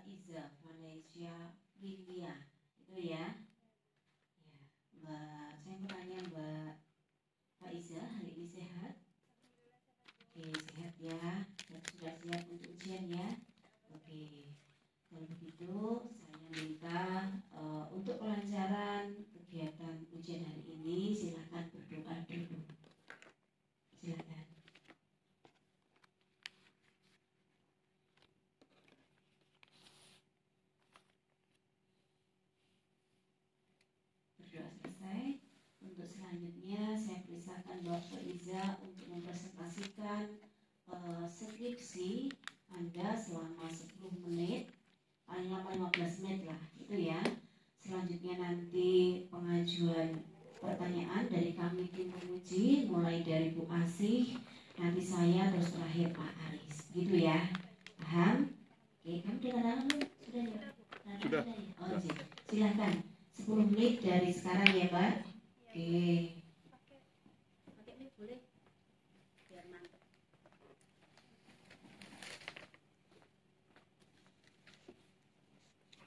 Faiza Malaysia India itu ya. Mbak, saya mau tanya Mbak Faiza, hari ini sehat? Oke, sehat ya. Sudah siap untuk ujian ya? Oke, kalau begitu saya minta untuk kelancaran kegiatan ujian hari ini silakan berdoa dulu. Silakan. Berdoa selesai. Untuk selanjutnya saya persilakan Mbak Faiza untuk mempresentasikan skripsi Anda selama 10 menit, paling lama 15 menit lah, itu ya. Selanjutnya nanti pengajuan pertanyaan dari kami tim penguji, mulai dari Bu Asih, nanti saya, terus terakhir Pak Aris, gitu ya. Paham? Oke, kamu dengar sudah ya? Sudah. Oh, ya. Silakan. 10 menit dari sekarang ya, Mbak. Oke.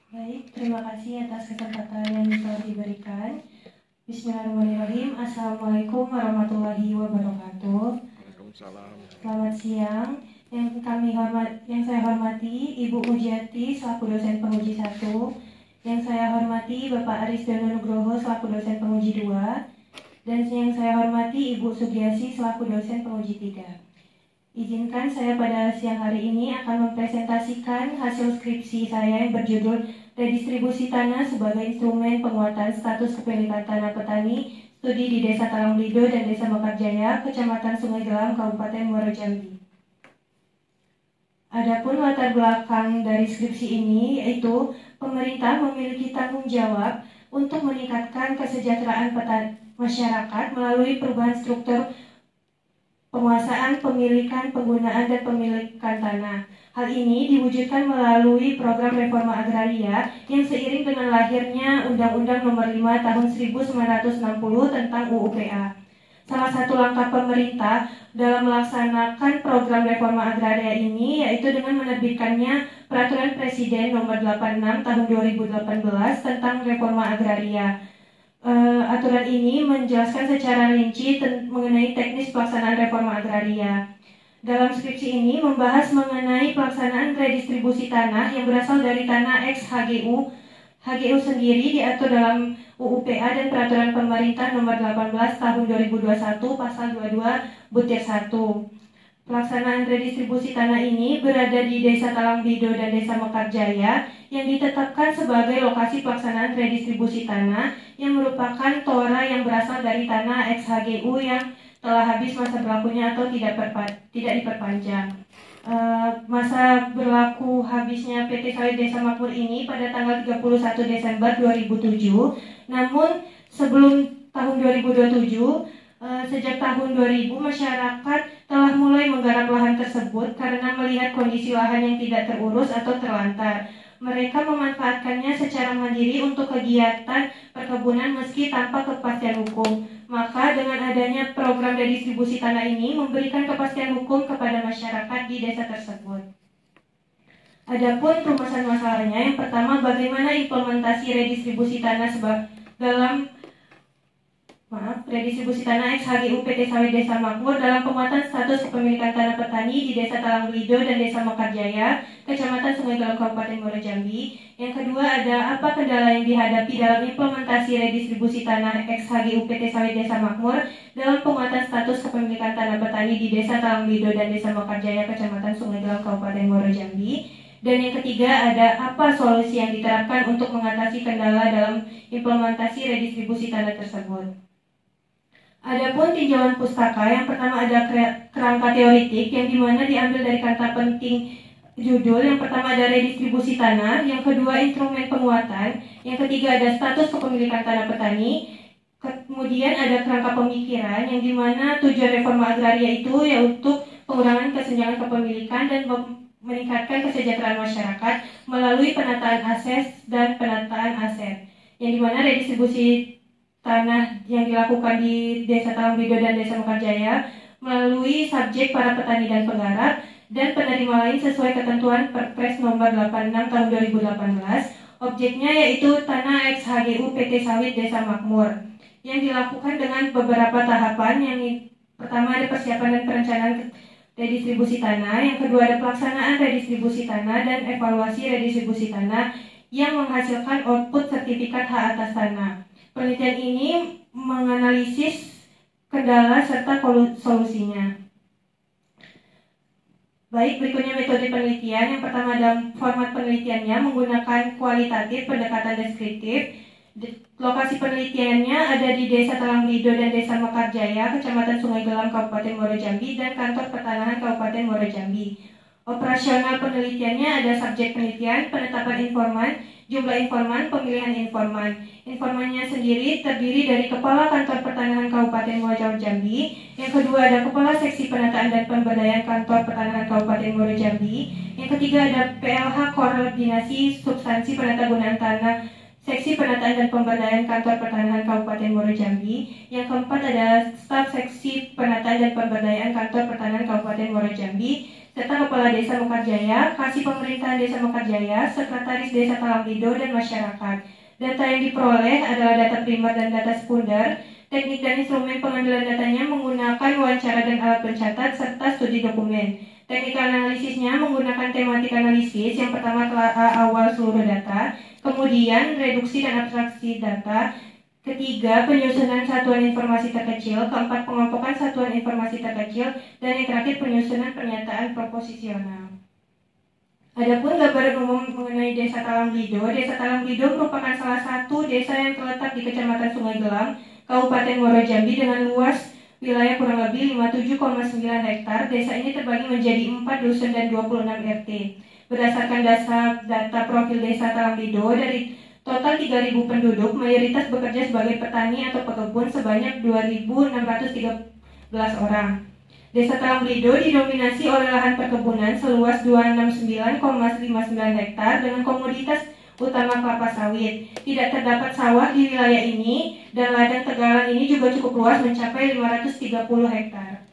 Baik, terima kasih atas kesempatan yang telah diberikan. Bismillahirrahmanirrahim. Assalamualaikum warahmatullahi wabarakatuh. Waalaikumsalam. Selamat siang. Yang saya hormati Ibu Mujiati selaku dosen penguji 1. Yang saya hormati Bapak Aris Danu Nugroho selaku dosen penguji 2. Dan yang saya hormati Ibu Sugiasi selaku dosen penguji 3. Izinkan saya pada siang hari ini akan mempresentasikan hasil skripsi saya yang berjudul Redistribusi Tanah sebagai Instrumen Penguatan Status Kepemilikan Tanah Petani, Studi di Desa Talanglido dan Desa Mekarjaya, Kecamatan Sungai Gelam, Kabupaten Muaro Jambi. Adapun latar belakang dari skripsi ini yaitu pemerintah memiliki tanggung jawab untuk meningkatkan kesejahteraan masyarakat melalui perubahan struktur penguasaan, pemilikan, penggunaan, dan pemilikan tanah. Hal ini diwujudkan melalui program reforma agraria yang seiring dengan lahirnya Undang-Undang Nomor 5 Tahun 1960 tentang UUPA. Salah satu langkah pemerintah dalam melaksanakan program reforma agraria ini yaitu dengan menerbitkannya Peraturan Presiden Nomor 86 Tahun 2018 tentang reforma agraria. Aturan ini menjelaskan secara rinci mengenai teknis pelaksanaan reforma agraria. Dalam skripsi ini membahas mengenai pelaksanaan redistribusi tanah yang berasal dari tanah ex-HGU. HGU sendiri diatur dalam UUPA dan Peraturan Pemerintah Nomor 18 Tahun 2021 Pasal 22 Butir 1. Pelaksanaan redistribusi tanah ini berada di Desa Talanglido dan Desa Mekarjaya yang ditetapkan sebagai lokasi pelaksanaan redistribusi tanah yang merupakan tora yang berasal dari tanah ex-HGU yang telah habis masa berlakunya atau tidak diperpanjang. Masa berlaku habisnya PT Sawit Desa Makmur ini pada tanggal 31 Desember 2007. Namun sebelum tahun 2027, sejak tahun 2000 masyarakat telah mulai menggarap lahan tersebut karena melihat kondisi lahan yang tidak terurus atau terlantar. Mereka memanfaatkannya secara mandiri untuk kegiatan perkebunan meski tanpa kepastian hukum. Maka dengan adanya program redistribusi tanah ini memberikan kepastian hukum kepada masyarakat di desa tersebut. Adapun rumusan masalahnya, yang pertama bagaimana implementasi redistribusi tanah redistribusi tanah ex-HGU PT Sawit Desa Makmur dalam penguatan status kepemilikan tanah petani di Desa Talanglido dan Desa Mekarjaya, Kecamatan Sungai Gelam, Kabupaten Muaro Jambi. Yang kedua, ada apa kendala yang dihadapi dalam implementasi redistribusi tanah ex-HGU PT Sawit Desa Makmur dalam penguatan status kepemilikan tanah petani di Desa Talanglido dan Desa Mekarjaya, Kecamatan Sungai Gelam, Kabupaten Muaro Jambi. Dan yang ketiga, ada apa solusi yang diterapkan untuk mengatasi kendala dalam implementasi redistribusi tanah tersebut. Adapun tinjauan pustaka, yang pertama ada kerangka teoritik yang dimana diambil dari kata penting judul. Yang pertama ada redistribusi tanah, yang kedua instrumen penguatan, yang ketiga ada status kepemilikan tanah petani, kemudian ada kerangka pemikiran yang dimana tujuan reforma agraria itu yaitu untuk pengurangan kesenjangan kepemilikan dan meningkatkan kesejahteraan masyarakat melalui penataan aset dan penataan aset, yang dimana redistribusi tanah yang dilakukan di Desa Talanglido dan Desa Mekarjaya melalui subjek para petani dan penggarap, dan penerima lain sesuai ketentuan Perpres nomor 86 tahun 2018. Objeknya yaitu tanah ex-HGU PT Sawit Desa Makmur yang dilakukan dengan beberapa tahapan. Yang pertama ada persiapan dan perencanaan redistribusi tanah, yang kedua ada pelaksanaan redistribusi tanah dan evaluasi redistribusi tanah yang menghasilkan output sertifikat hak atas tanah. Penelitian ini menganalisis kendala serta solusinya. Baik, berikutnya metode penelitian. Yang pertama dalam format penelitiannya menggunakan kualitatif, pendekatan deskriptif. Lokasi penelitiannya ada di Desa Talanglido dan Desa Mekarjaya, Kecamatan Sungai Gelam, Kabupaten Muaro Jambi, dan Kantor Pertanahan Kabupaten Muaro Jambi. Operasional penelitiannya ada subjek penelitian, penetapan informan, jumlah informan, pemilihan informan. Informannya sendiri terdiri dari Kepala Kantor Pertanahan Kabupaten Muaro Jambi. Yang kedua ada Kepala Seksi Penataan dan Pemberdayaan Kantor Pertanahan Kabupaten Muaro Jambi. Yang ketiga ada PLH Koordinasi Substansi Penatagunaan Tanah Seksi Penataan dan Pemberdayaan Kantor Pertanahan Kabupaten Muaro Jambi. Yang keempat ada Staf Seksi Penataan dan Pemberdayaan Kantor Pertanahan Kabupaten Muaro Jambi, serta Kepala Desa Mekarjaya, Kasih Pemerintahan Desa Mekarjaya, Sekretaris Desa Talanglido, dan masyarakat. Data yang diperoleh adalah data primer dan data sekunder. Teknik dan instrumen pengambilan datanya menggunakan wawancara dan alat pencatat serta studi dokumen. Teknik analisisnya menggunakan tematik analisis. Yang pertama telah awal seluruh data, kemudian reduksi dan abstraksi data, ketiga penyusunan satuan informasi terkecil, keempat pengelompokan satuan informasi terkecil, dan yang terakhir penyusunan pernyataan proposisional. Adapun gambaran umum mengenai Desa Talanglido. Desa Talanglido merupakan salah satu desa yang terletak di Kecamatan Sungai Gelam, Kabupaten Muaro Jambi dengan luas wilayah kurang lebih 57,9 hektar. Desa ini terbagi menjadi 4 dusun dan 26 RT. Berdasarkan data profil Desa Talanglido, dari total 3.000 penduduk, mayoritas bekerja sebagai petani atau pekebun sebanyak 2.613 orang. Desa Talanglido didominasi oleh lahan perkebunan seluas 269,59 hektar dengan komoditas utama kelapa sawit. Tidak terdapat sawah di wilayah ini dan ladang tegalan ini juga cukup luas mencapai 530 hektar.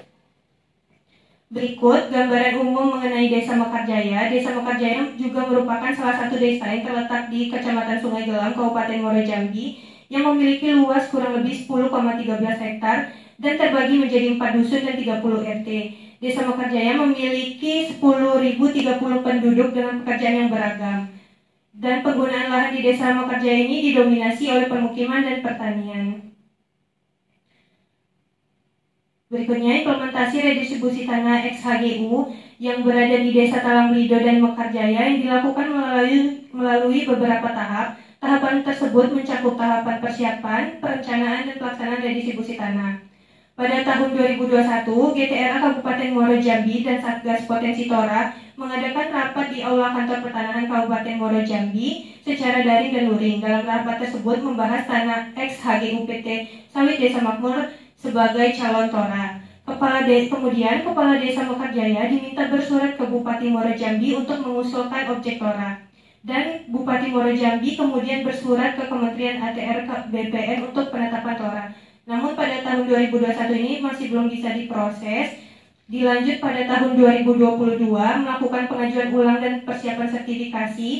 Berikut gambaran umum mengenai Desa Mekarjaya. Desa Mekarjaya juga merupakan salah satu desa yang terletak di Kecamatan Sungai Gelam, Kabupaten Muaro Jambi, yang memiliki luas kurang lebih 10,13 hektar dan terbagi menjadi 4 dusun dan 30 RT. Desa Mekarjaya memiliki 10.030 penduduk dengan pekerjaan yang beragam. Dan penggunaan lahan di Desa Mekarjaya ini didominasi oleh permukiman dan pertanian. Berikutnya implementasi redistribusi tanah ex-HGU yang berada di Desa Talanglido dan Mekarjaya yang dilakukan melalui beberapa tahap. Tahapan tersebut mencakup tahapan persiapan, perencanaan, dan pelaksanaan redistribusi tanah. Pada tahun 2021, GTRA Kabupaten Muaro Jambi dan Satgas Potensi Tora mengadakan rapat di Aula Kantor Pertanahan Kabupaten Muaro Jambi secara daring dan luring. Dalam rapat tersebut membahas tanah ex-HGU PT Sawit Desa Makmur sebagai calon Tora. Kemudian Kepala Desa Mekarjaya diminta bersurat ke Bupati Muaro Jambi untuk mengusulkan objek Tora. Dan Bupati Muaro Jambi kemudian bersurat ke Kementerian ATR BPN untuk penetapan Tora. Namun pada tahun 2021 ini masih belum bisa diproses. Dilanjut pada tahun 2022 melakukan pengajuan ulang dan persiapan sertifikasi.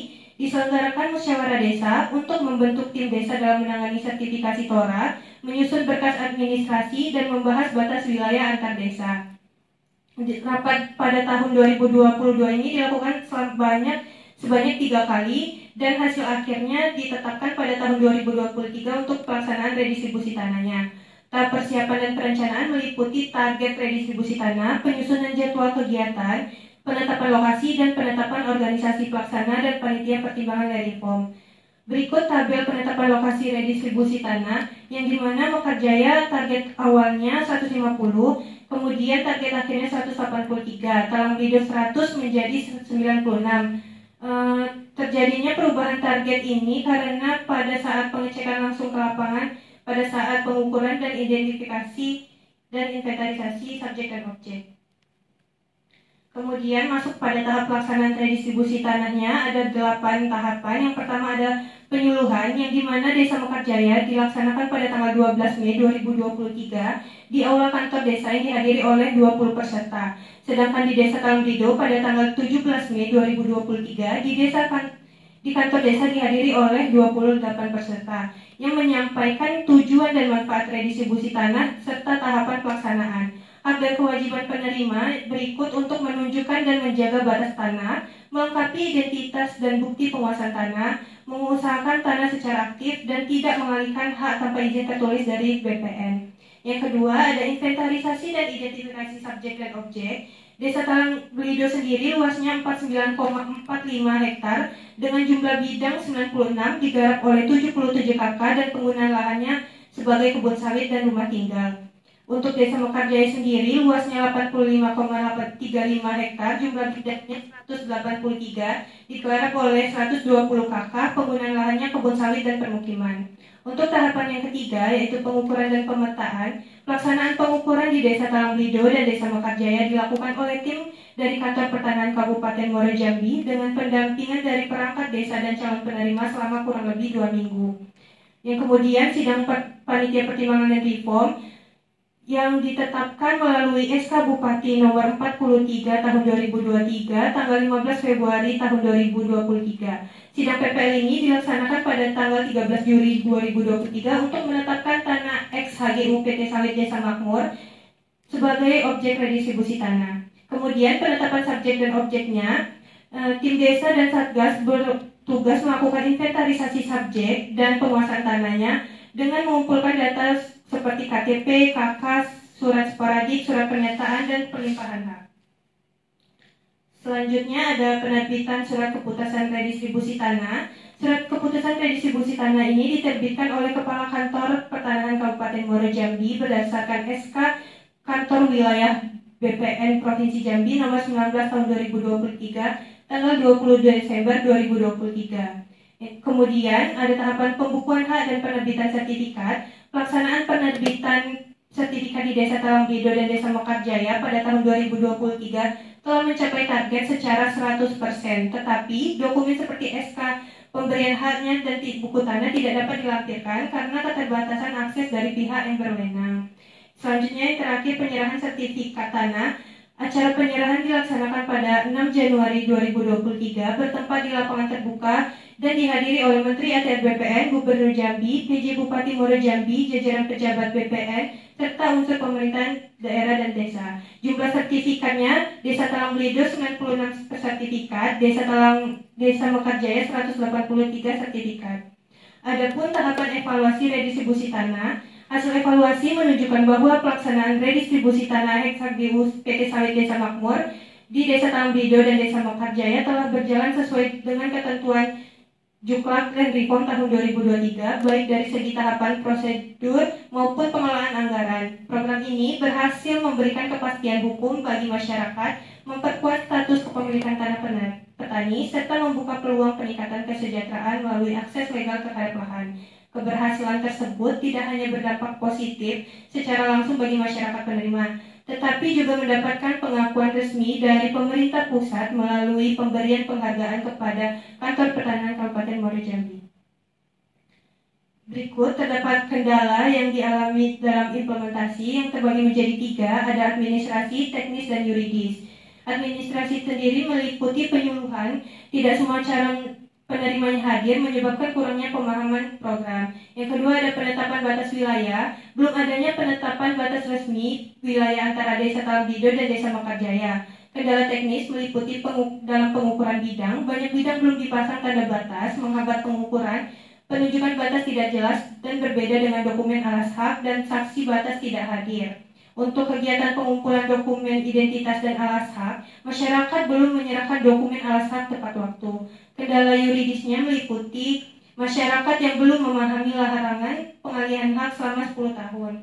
Diselenggarakan musyawarah desa untuk membentuk tim desa dalam menangani sertifikasi Tora, menyusun berkas administrasi, dan membahas batas wilayah antar desa. Rapat pada tahun 2022 ini dilakukan sebanyak 3 kali dan hasil akhirnya ditetapkan pada tahun 2023 untuk pelaksanaan redistribusi tanahnya. Tahap persiapan dan perencanaan meliputi target redistribusi tanah, penyusunan jadwal kegiatan, penetapan lokasi, dan penetapan organisasi pelaksana dan panitia pertimbangan dari POM. Berikut tabel penetapan lokasi redistribusi tanah, yang dimana Mekarjaya target awalnya 150, kemudian target akhirnya 183, Talanglido 100 menjadi 96. Terjadinya perubahan target ini karena pada saat pengecekan langsung ke lapangan, pada saat pengukuran dan identifikasi dan inventarisasi subjek dan objek. Kemudian masuk pada tahap pelaksanaan redistribusi tanahnya ada 8 tahapan. Yang pertama ada penyuluhan yang dimana Desa Mekarjaya dilaksanakan pada tanggal 12 Mei 2023 di Aula Kantor Desa yang dihadiri oleh 20 peserta. Sedangkan di Desa Talangrido pada tanggal 17 Mei 2023 di kantor desa dihadiri oleh 28 peserta yang menyampaikan tujuan dan manfaat redistribusi tanah serta tahapan pelaksanaan. Hak dan kewajiban penerima berikut untuk menunjukkan dan menjaga batas tanah, melengkapi identitas dan bukti penguasaan tanah, mengusahakan tanah secara aktif, dan tidak mengalihkan hak tanpa izin tertulis dari BPN. Yang kedua, ada inventarisasi dan identifikasi subjek dan objek. Desa Talangrido sendiri luasnya 49,45 hektar dengan jumlah bidang 96 digarap oleh 77 KK dan penggunaan lahannya sebagai kebun sawit dan rumah tinggal. Untuk Desa Mekarjaya sendiri luasnya 85,35 hektar, jumlah bidangnya 183 digarap oleh 120 KK, penggunaan lahannya kebun sawit dan permukiman. Untuk tahapan yang ketiga, yaitu pengukuran dan pemetaan, pelaksanaan pengukuran di Desa Talangrido dan Desa Mekarjaya dilakukan oleh tim dari Kantor Pertanahan Kabupaten Muaro Jambi dengan pendampingan dari perangkat desa dan calon penerima selama kurang lebih 2 minggu. Yang kemudian sidang panitia pertimbangan dan reform yang ditetapkan melalui SK Bupati nomor 43 tahun 2023 tanggal 15 Februari tahun 2023. Sidang PPL ini dilaksanakan pada tanggal 13 Juli 2023 untuk menetapkan tanah ex-HGU PT Sawit Desa Makmur sebagai objek redistribusi tanah. Kemudian penetapan subjek dan objeknya, tim desa dan Satgas bertugas melakukan inventarisasi subjek dan penguasaan tanahnya dengan mengumpulkan data seperti KTP, KK, surat sporadik, surat pernyataan, dan perlimpahan hak. Selanjutnya ada penerbitan surat keputusan redistribusi tanah. Surat keputusan redistribusi tanah ini diterbitkan oleh Kepala Kantor Pertanahan Kabupaten Muaro Jambi berdasarkan SK Kantor Wilayah BPN Provinsi Jambi nomor 19 tahun 2023 tanggal 22 Desember 2023. Kemudian ada tahapan pembukuan hak dan penerbitan sertifikat. Pelaksanaan penerbitan sertifikat di Desa Talangrido dan Desa Mekarjaya pada tahun 2023 telah mencapai target secara 100%, tetapi dokumen seperti SK pemberian haknya dan buku tanah tidak dapat dilampirkan karena keterbatasan akses dari pihak yang berwenang. Selanjutnya yang terakhir, penyerahan sertifikat tanah. Acara penyerahan dilaksanakan pada 6 Januari 2023 bertempat di lapangan terbuka dan dihadiri oleh Menteri ATR BPN, Gubernur Jambi, PJ Bupati Muaro Jambi, jajaran pejabat BPN, serta unsur pemerintahan daerah dan desa. Jumlah sertifikatnya, Desa Talangrido 96 sertifikat, Desa Mekarjaya 183 sertifikat. Adapun tahapan evaluasi redistribusi tanah, hasil evaluasi menunjukkan bahwa pelaksanaan redistribusi tanah ex-HGU PT Sawit Desa Makmur di Desa Talangrido dan Desa Mekarjaya telah berjalan sesuai dengan ketentuan Juklak dan Reform tahun 2023, baik dari segi tahapan prosedur maupun pengelolaan anggaran. Program ini berhasil memberikan kepastian hukum bagi masyarakat, memperkuat status kepemilikan tanah petani, serta membuka peluang peningkatan kesejahteraan melalui akses legal terhadap lahan. Keberhasilan tersebut tidak hanya berdampak positif secara langsung bagi masyarakat penerima, tetapi juga mendapatkan pengakuan resmi dari pemerintah pusat melalui pemberian penghargaan kepada Kantor Pertanahan Kabupaten Muaro Jambi. Berikut terdapat kendala yang dialami dalam implementasi yang terbagi menjadi 3, ada administrasi, teknis, dan yuridis. Administrasi sendiri meliputi penyuluhan, tidak semua calon penerimanya hadir menyebabkan kurangnya pemahaman program. Yang kedua ada penetapan batas wilayah, belum adanya penetapan batas resmi wilayah antara Desa Talangrido dan Desa Mekarjaya. Kendala teknis meliputi dalam pengukuran bidang, banyak bidang belum dipasang tanda batas, menghambat pengukuran, penunjukan batas tidak jelas dan berbeda dengan dokumen alas hak dan saksi batas tidak hadir. Untuk kegiatan pengumpulan dokumen identitas dan alas hak, masyarakat belum menyerahkan dokumen alas hak tepat waktu. Kendala yuridisnya meliputi masyarakat yang belum memahami larangan pengalihan hak selama 10 tahun.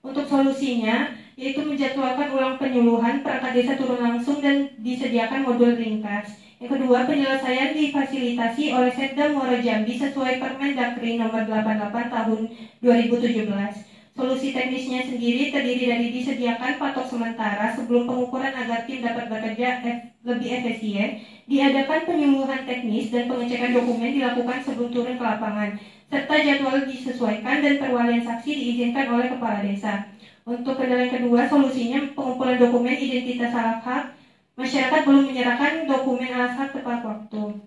Untuk solusinya, yaitu menjadwalkan ulang penyuluhan, perangkat desa turun langsung dan disediakan modul ringkas. Yang kedua, penyelesaian difasilitasi oleh Setda Muaro Jambi sesuai Permendagri nomor 88 tahun 2017. Solusi teknisnya sendiri terdiri dari disediakan patok sementara sebelum pengukuran agar tim dapat bekerja lebih efisien, Diadakan penyuluhan teknis dan pengecekan dokumen dilakukan sebelum turun ke lapangan, serta jadwal disesuaikan dan perwalian saksi diizinkan oleh kepala desa. Untuk kendala yang kedua, solusinya pengumpulan dokumen identitas alas hak. Masyarakat belum menyerahkan dokumen alas hak tepat waktu.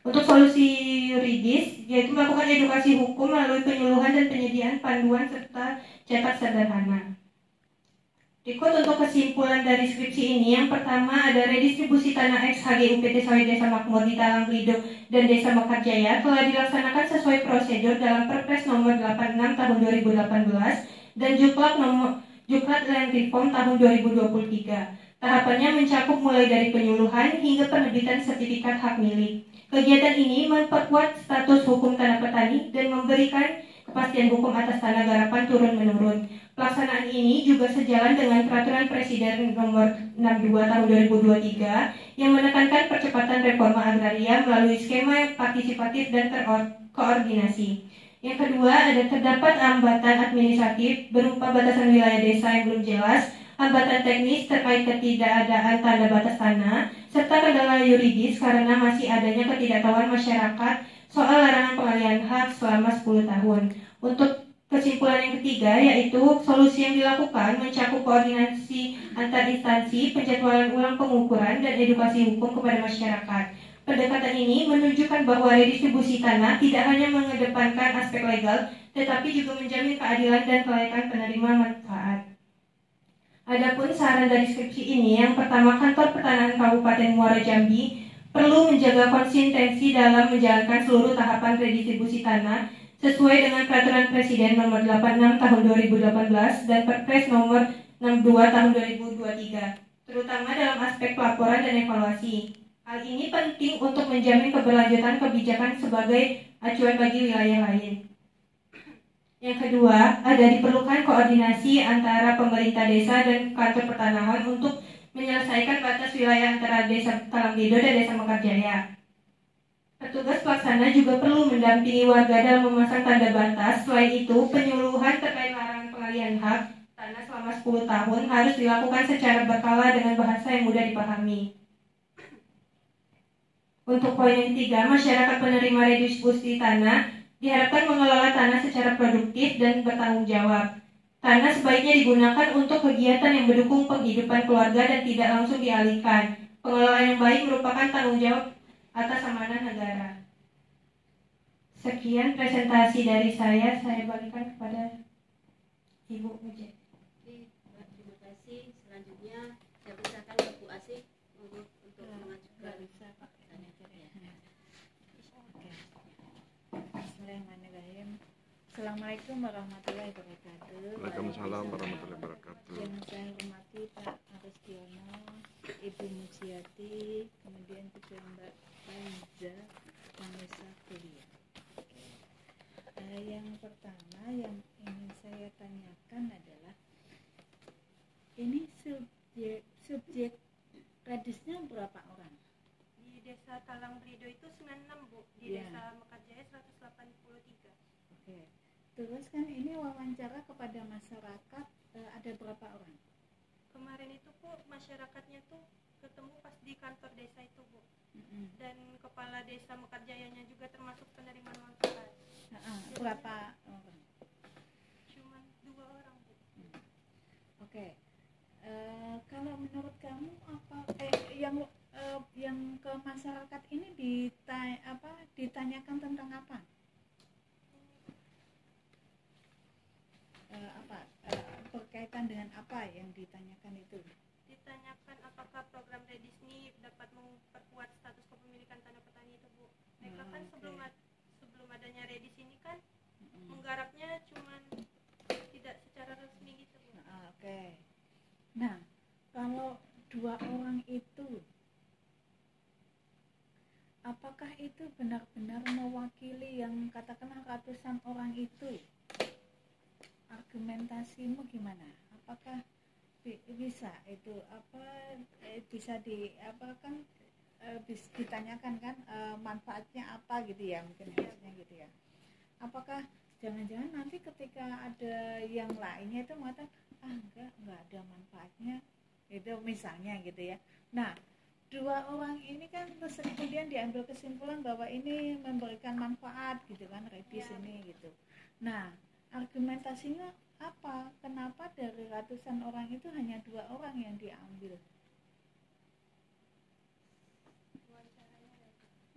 Untuk solusi yuridis, yaitu melakukan edukasi hukum melalui penyuluhan dan penyediaan panduan serta cetak sederhana. Berikut untuk kesimpulan dari skripsi ini, yang pertama ada redistribusi tanah ex HGUPT Sawit Desa Makmur di Talang Blido dan Desa Mekarjaya telah dilaksanakan sesuai prosedur dalam Perpres nomor 86 tahun 2018 dan Juklat Land Reform tahun 2023. Tahapannya mencakup mulai dari penyuluhan hingga penerbitan sertifikat hak milik. Kegiatan ini memperkuat status hukum tanah petani dan memberikan kepastian hukum atas tanah garapan turun-menurun. Pelaksanaan ini juga sejalan dengan Peraturan Presiden Nomor 62 Tahun 2023 yang menekankan percepatan reforma agraria melalui skema partisipatif dan terkoordinasi. Yang kedua, terdapat hambatan administratif berupa batasan wilayah desa yang belum jelas, hambatan teknis terkait ketidakadaan tanda batas tanah, serta kendala yuridis karena masih adanya ketidaktahuan masyarakat soal larangan pengalihan hak selama 10 tahun. Untuk kesimpulan yang ketiga, yaitu solusi yang dilakukan mencakup koordinasi antar instansi, penjadwalan ulang pengukuran, dan edukasi hukum kepada masyarakat. Pendekatan ini menunjukkan bahwa redistribusi tanah tidak hanya mengedepankan aspek legal, tetapi juga menjamin keadilan dan kelayakan penerima manfaat. Adapun saran dari skripsi ini, yang pertama, Kantor Pertanahan Kabupaten Muara Jambi perlu menjaga konsistensi dalam menjalankan seluruh tahapan redistribusi tanah sesuai dengan Peraturan Presiden Nomor 86 Tahun 2018 dan Perpres Nomor 62 Tahun 2023, terutama dalam aspek pelaporan dan evaluasi. Hal ini penting untuk menjamin keberlanjutan kebijakan sebagai acuan bagi wilayah lain. Yang kedua, ada diperlukan koordinasi antara pemerintah desa dan kantor pertanahan untuk menyelesaikan batas wilayah antara Desa Talang Blido dan Desa Mekarjaya. Petugas pelaksana juga perlu mendampingi warga dalam memasang tanda batas. Selain itu, penyuluhan terkait larangan pengalihan hak tanah selama 10 tahun harus dilakukan secara berkala dengan bahasa yang mudah dipahami. Untuk poin yang ketiga, masyarakat penerima redistribusi tanah diharapkan mengelola tanah secara produktif dan bertanggung jawab. Tanah sebaiknya digunakan untuk kegiatan yang mendukung penghidupan keluarga dan tidak langsung dialihkan. Pengelolaan yang baik merupakan tanggung jawab atas amanah negara. Sekian presentasi dari saya berikan kepada Ibu Ujet. Terima kasih. Selanjutnya saya persilakan ke Bu Asih untuk mengajukan. Bismillahirrahmanirrahim. Assalamualaikum warahmatullahi wabarakatuh. Waalaikumsalam warahmatullahi wabarakatuh. Yang saya hormati Pak Agustiono, Ibu Mujiati, kemudian juga Mbak Faiza, Vanessa Kuliah. Yang pertama yang ingin saya tanyakan adalah ini subjek radisnya berapa orang? Di Desa Talang Blido itu 96, Bu. Di Desa Mekarjaya 183. Oke. Terus kan ini wawancara kepada masyarakat, ada berapa orang? Kemarin itu, Bu, masyarakatnya tuh ketemu pas di kantor desa itu, Bu. Dan kepala desa Mekarjayanya juga termasuk penerima manfaat. Berapa orang? Cuman 2 orang, Bu. Oke. Kalau menurut kamu apa yang ke masyarakat ini ditanyakan tentang apa? Berkaitan dengan apa yang ditanyakan itu? Ditanyakan apakah program Redis ini dapat memperkuat status kepemilikan tanah petani itu, Bu. Mereka kan sebelum adanya Redis ini kan menggarapnya cuman tidak secara resmi gitu, Bu. Oke. Nah, kalau 2 orang itu, apakah itu benar-benar mewakili yang katakanlah ratusan orang itu? Argumentasimu gimana? Apakah bisa itu bisa ditanyakan kan manfaatnya apa gitu ya, mungkin harusnya gitu ya. Apakah jangan-jangan nanti ketika ada yang lainnya itu mengatakan enggak ada manfaatnya itu misalnya gitu ya. Nah, dua orang ini kan terus kemudian diambil kesimpulan bahwa ini memberikan manfaat gitu kan, redis ini gitu. Nah, argumentasinya apa? Kenapa dari ratusan orang itu hanya 2 orang yang diambil?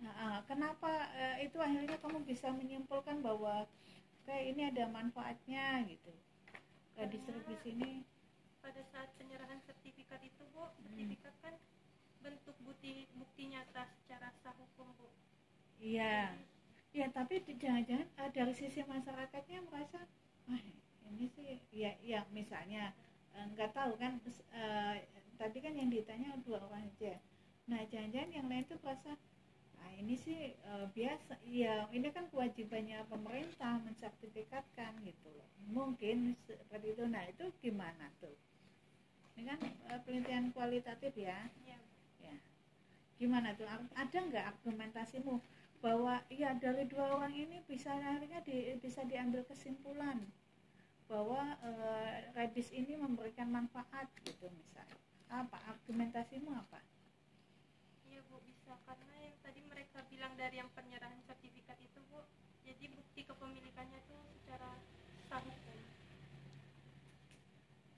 Nah, kenapa itu akhirnya kamu bisa menyimpulkan bahwa kayak ini ada manfaatnya gitu? Distribusi ini pada saat penyerahan sertifikat itu, Bu, sertifikat kan bentuk bukti nyata secara sah hukum, Bu. Iya. Ya, tapi jangan-jangan dari sisi masyarakatnya merasa ini sih ya misalnya nggak tahu kan, tadi kan yang ditanya 2 orang aja. Nah, jangan-jangan yang lain tuh merasa ini sih biasa. Ya, ini kan kewajibannya pemerintah mensertifikatkan gitu loh. Mungkin seperti itu. Nah, itu gimana tuh? Ini kan penelitian kualitatif ya. Ya. Gimana tuh? Ada nggak argumentasimu bahwa ya dari 2 orang ini bisa akhirnya bisa diambil kesimpulan bahwa redis ini memberikan manfaat gitu misalnya? Apa argumentasimu apa? Iya, Bu, bisa karena yang tadi mereka bilang dari yang penyerahan sertifikat itu, Bu, jadi bukti kepemilikannya itu secara sah hukum.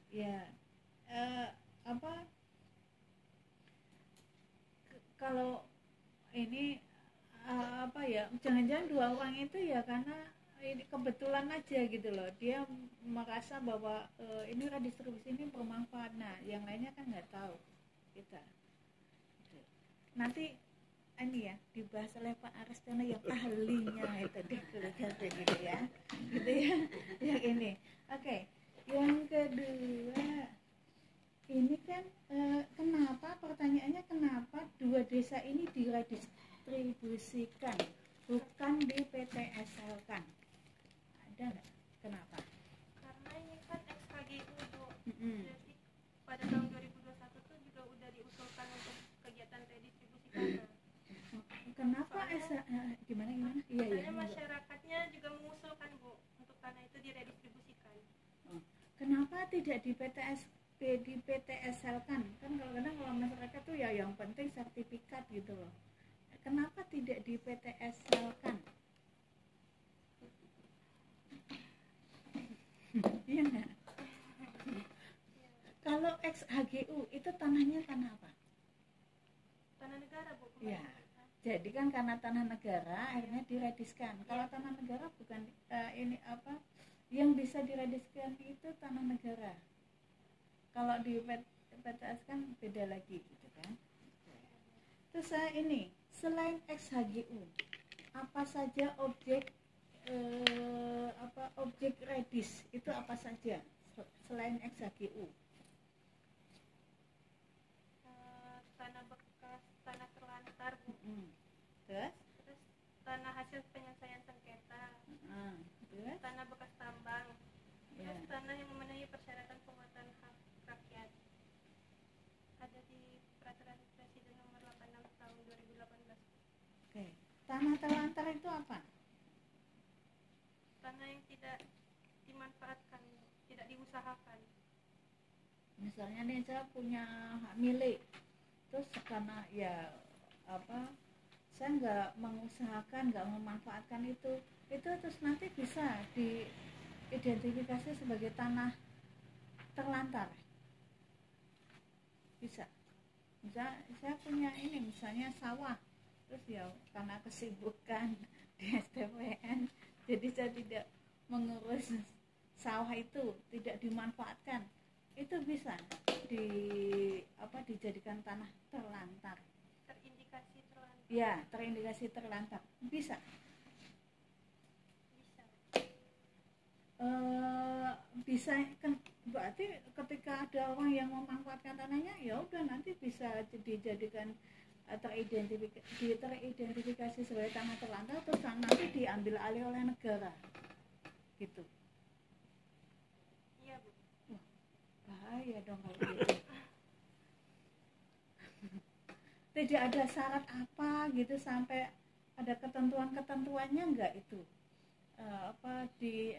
Ya, kalau ini jangan-jangan 2 orang itu ya karena ini kebetulan aja gitu loh, dia merasa bahwa ini redistribusi ini bermanfaat. Nah, yang lainnya kan nggak tahu kita. Nanti ini ya dibahas oleh Pak Aristiono yang ahlinya itu gitu ya, gitu ya. Yang ini, oke. Yang kedua, ini kan kenapa pertanyaannya kenapa 2 desa ini diredistribusikan bukan di PTSL kan? Ada nggak? Kenapa? Karena ini kan XHGU, Bu. Jadi pada tahun 2021 tuh juga udah diusulkan untuk kegiatan redistribusi tanah. Kenapa gimana? Iya. Soalnya masyarakatnya juga mengusulkan, Bu, untuk tanah itu diredistribusikan. Kenapa tidak di PTSL kan? Kan kadang-kadang kalau masyarakat tuh ya yang penting sertifikat gitu loh. Kenapa tidak di PTSL kan? Iya nggak? Kalau XHGU itu tanahnya tanah apa? Tanah negara, Bu. Iya. Jadi kan karena tanah negara akhirnya dirediskan. Kalau tanah negara bukan yang bisa dirediskan itu tanah negara. Kalau di PTS kan beda lagi gitu kan. Terus ini selain XHGU apa saja objek objek redis itu apa saja selain XHGU? Tanah bekas, tanah terlantar, Bu. Terus tanah hasil penyelesaian sengketa. Terus Tanah bekas tambang. ya. Terus tanah yang memenuhi persyaratan penguatan hak rakyat. Ada di Peraturan Presiden Nomor 86 Tahun 2018. Oke. Tanah terlantar itu apa? Tanah yang tidak dimanfaatkan, tidak diusahakan. Misalnya nih saya punya hak milik, terus karena saya nggak mengusahakan, nggak memanfaatkan itu terus nanti bisa diidentifikasi sebagai tanah terlantar. Bisa. Misalnya saya punya ini misalnya sawah, terus ya karena kesibukan di STPN, jadi saya tidak mengurus sawah itu, tidak dimanfaatkan. Itu bisa dijadikan tanah terlantar. Terindikasi terlantar. Ya, terindikasi terlantar. Bisa. Bisa kan, berarti ketika ada orang yang memanfaatkan tanahnya, ya udah nanti bisa dijadikan teridentifikasi sebagai tanah terlantar, terus nanti diambil alih oleh negara, gitu. Iya, Bu. Bahaya dong kalau gitu. Tidak ada syarat apa gitu sampai ada ketentuannya enggak itu?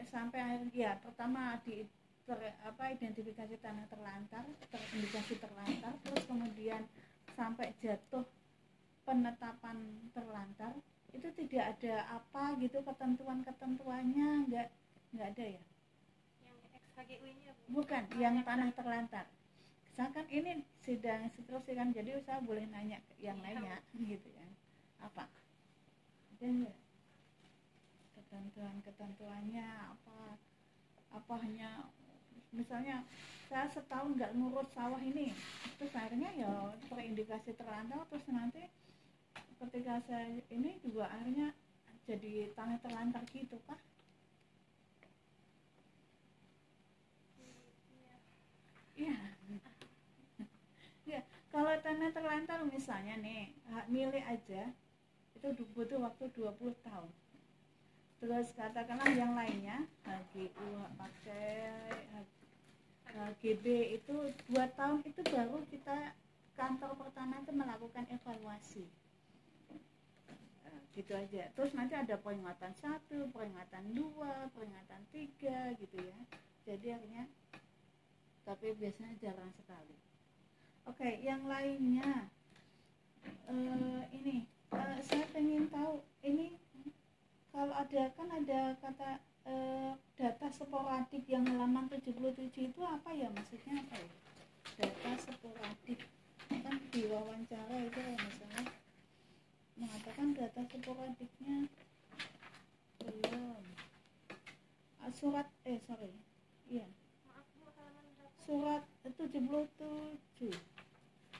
Sampai akhirnya ya pertama identifikasi tanah terlantar, terindikasi terlantar, terus kemudian sampai jatuh penetapan terlantar itu tidak ada apa gitu ketentuannya, nggak ada ya? Yang XHGU ini ya Bu? Bukan, yang tanah terlantar. Misalkan ini sidang seterusnya kan, jadi saya boleh nanya yang lainnya gitu ya. Apa? Ada nggak ketentuannya apa hanya misalnya saya setahun nggak ngurus sawah ini, terus akhirnya ya terindikasi terlantar, terus nanti ketika saya ini juga akhirnya jadi tanah terlantar gitu Pak? Iya. Ya, kalau tanah terlantar misalnya nih, hak milik aja itu butuh waktu 20 tahun. Terus katakanlah yang lainnya, HGU, hak pakai, HGB itu 2 tahun itu baru kita kantor pertanahan itu melakukan evaluasi. Gitu aja. Terus nanti ada peringatan 1, peringatan 2, peringatan 3 gitu ya. Jadi akhirnya tapi biasanya jarang sekali. Oke, yang lainnya ini saya pengen tahu ini kalau ada kata data sporadik yang halaman 77 itu apa ya, maksudnya apa ya? Data sporadik kan di wawancara itu misalnya mengatakan data sporadiknya belum surat iya surat 77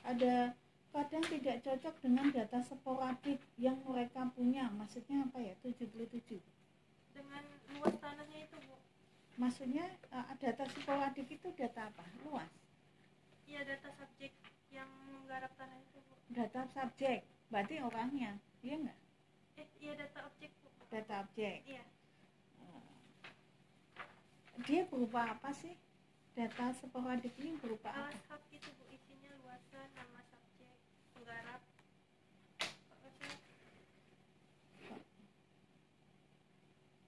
ada kadang tidak cocok dengan data sporadik yang mereka punya, maksudnya apa ya 77 dengan luas tanahnya itu Bu? Maksudnya data sporadik itu data apa? Luas? Iya, data subjek yang menggarap tanah itu Bu. Data subjek berarti orangnya, iya nggak? Iya, data objek Bu. Data objek. Iya. Dia berupa apa sih? Data sporadik ini berupa apa? Alas hak itu Bu, isinya luasan, nama subjek, penggarap.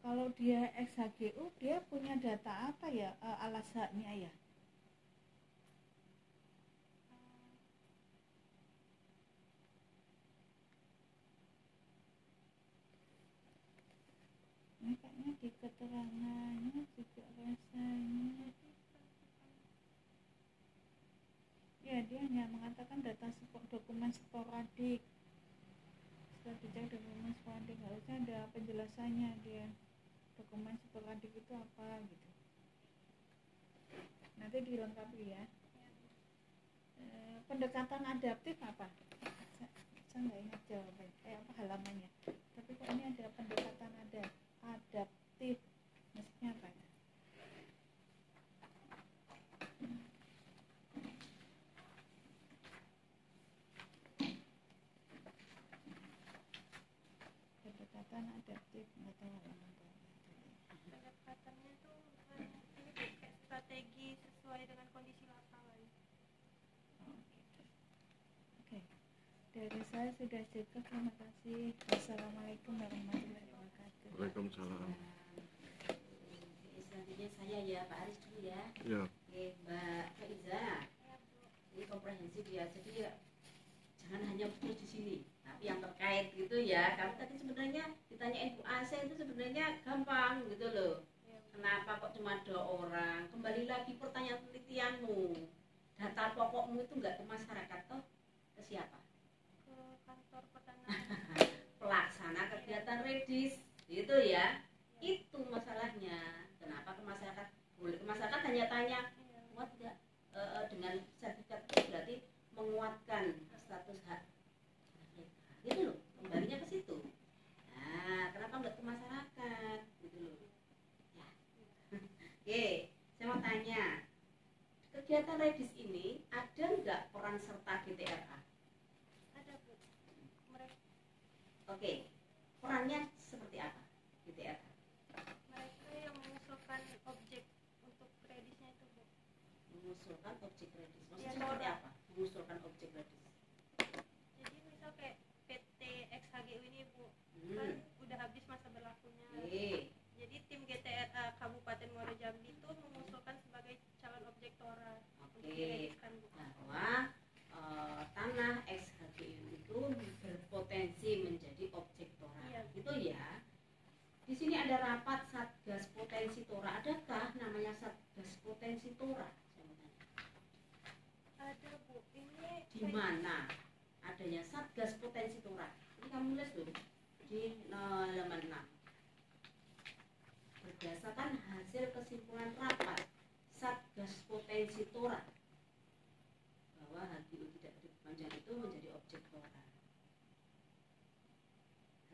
Kalau dia XHGU, dia punya data apa ya alas haknya ya? Ini kayaknya di keterangannya juga rasanya. Ya, dia hanya mengatakan data dokumen sporadik. Setelah dicek dokumen sporadik, harusnya ada penjelasannya dia. Dokumen sporadik itu apa gitu. Nanti dilengkapi ya. Pendekatan adaptif apa? Saya nggak ingat jawaban. Apa halamannya? Tapi kok ini ada pendekatan adaptif. Maksudnya apa ya? Pendekatan adaptif nggak tahu halaman berapa. Pendekatannya itu ini kayak strategi sesuai dengan kondisi lapangan. Oh, gitu. Oke. Dari saya sudah cukup. Terima kasih. Wassalamualaikum warahmatullahi wabarakatuh. Waalaikumsalam. Selanjutnya saya ya Pak Aris dulu ya. Ya. Oke, Mbak Faiza. Ini komprehensif ya. Jadi ya, jangan hanya fokus di sini, tapi yang terkait gitu ya. Kamu tadi sebenarnya ditanyain Bu Ase itu sebenarnya gampang gitu loh. Kenapa kok cuma 2 orang? Kembali lagi pertanyaan penelitianmu. Data pokokmu itu enggak ke masyarakat toh? Ke siapa? Ke kantor pertanahan. Pelaksana kegiatan redis gitu ya. Itu masalahnya. Kenapa ke masyarakat? Boleh ke masyarakat hanya tanya kuat tidak dengan sertifikat itu berarti menguatkan status hak mereka gitu loh, kembalinya ke situ. Nah, kenapa nggak ke masyarakat gitu loh ya. Oke, saya mau tanya, kegiatan redis ini ada nggak peran serta GTRA? Ada Bu. Mereka Oke, perannya seperti apa GTRA? yang mengusulkan objek untuk kreditnya itu Bu. Mengusulkan objek redis, maksudnya Ya, seperti apa? Mengusulkan objek redis. Jadi misal kayak PT XHGU ini Bu, kan udah habis masa berlakunya. Oke. Jadi tim GTRA Kabupaten Muaro Jambi itu mengusulkan sebagai calon objek tora untuk Oke. dirediskan Bu. Bahwa tanah di mana adanya Satgas Potensi Tora. Ini kamu tulis tuh di halaman 6. Berdasarkan hasil kesimpulan rapat Satgas Potensi Tora bahwa HGU tidak diperpanjang itu menjadi objek Tora.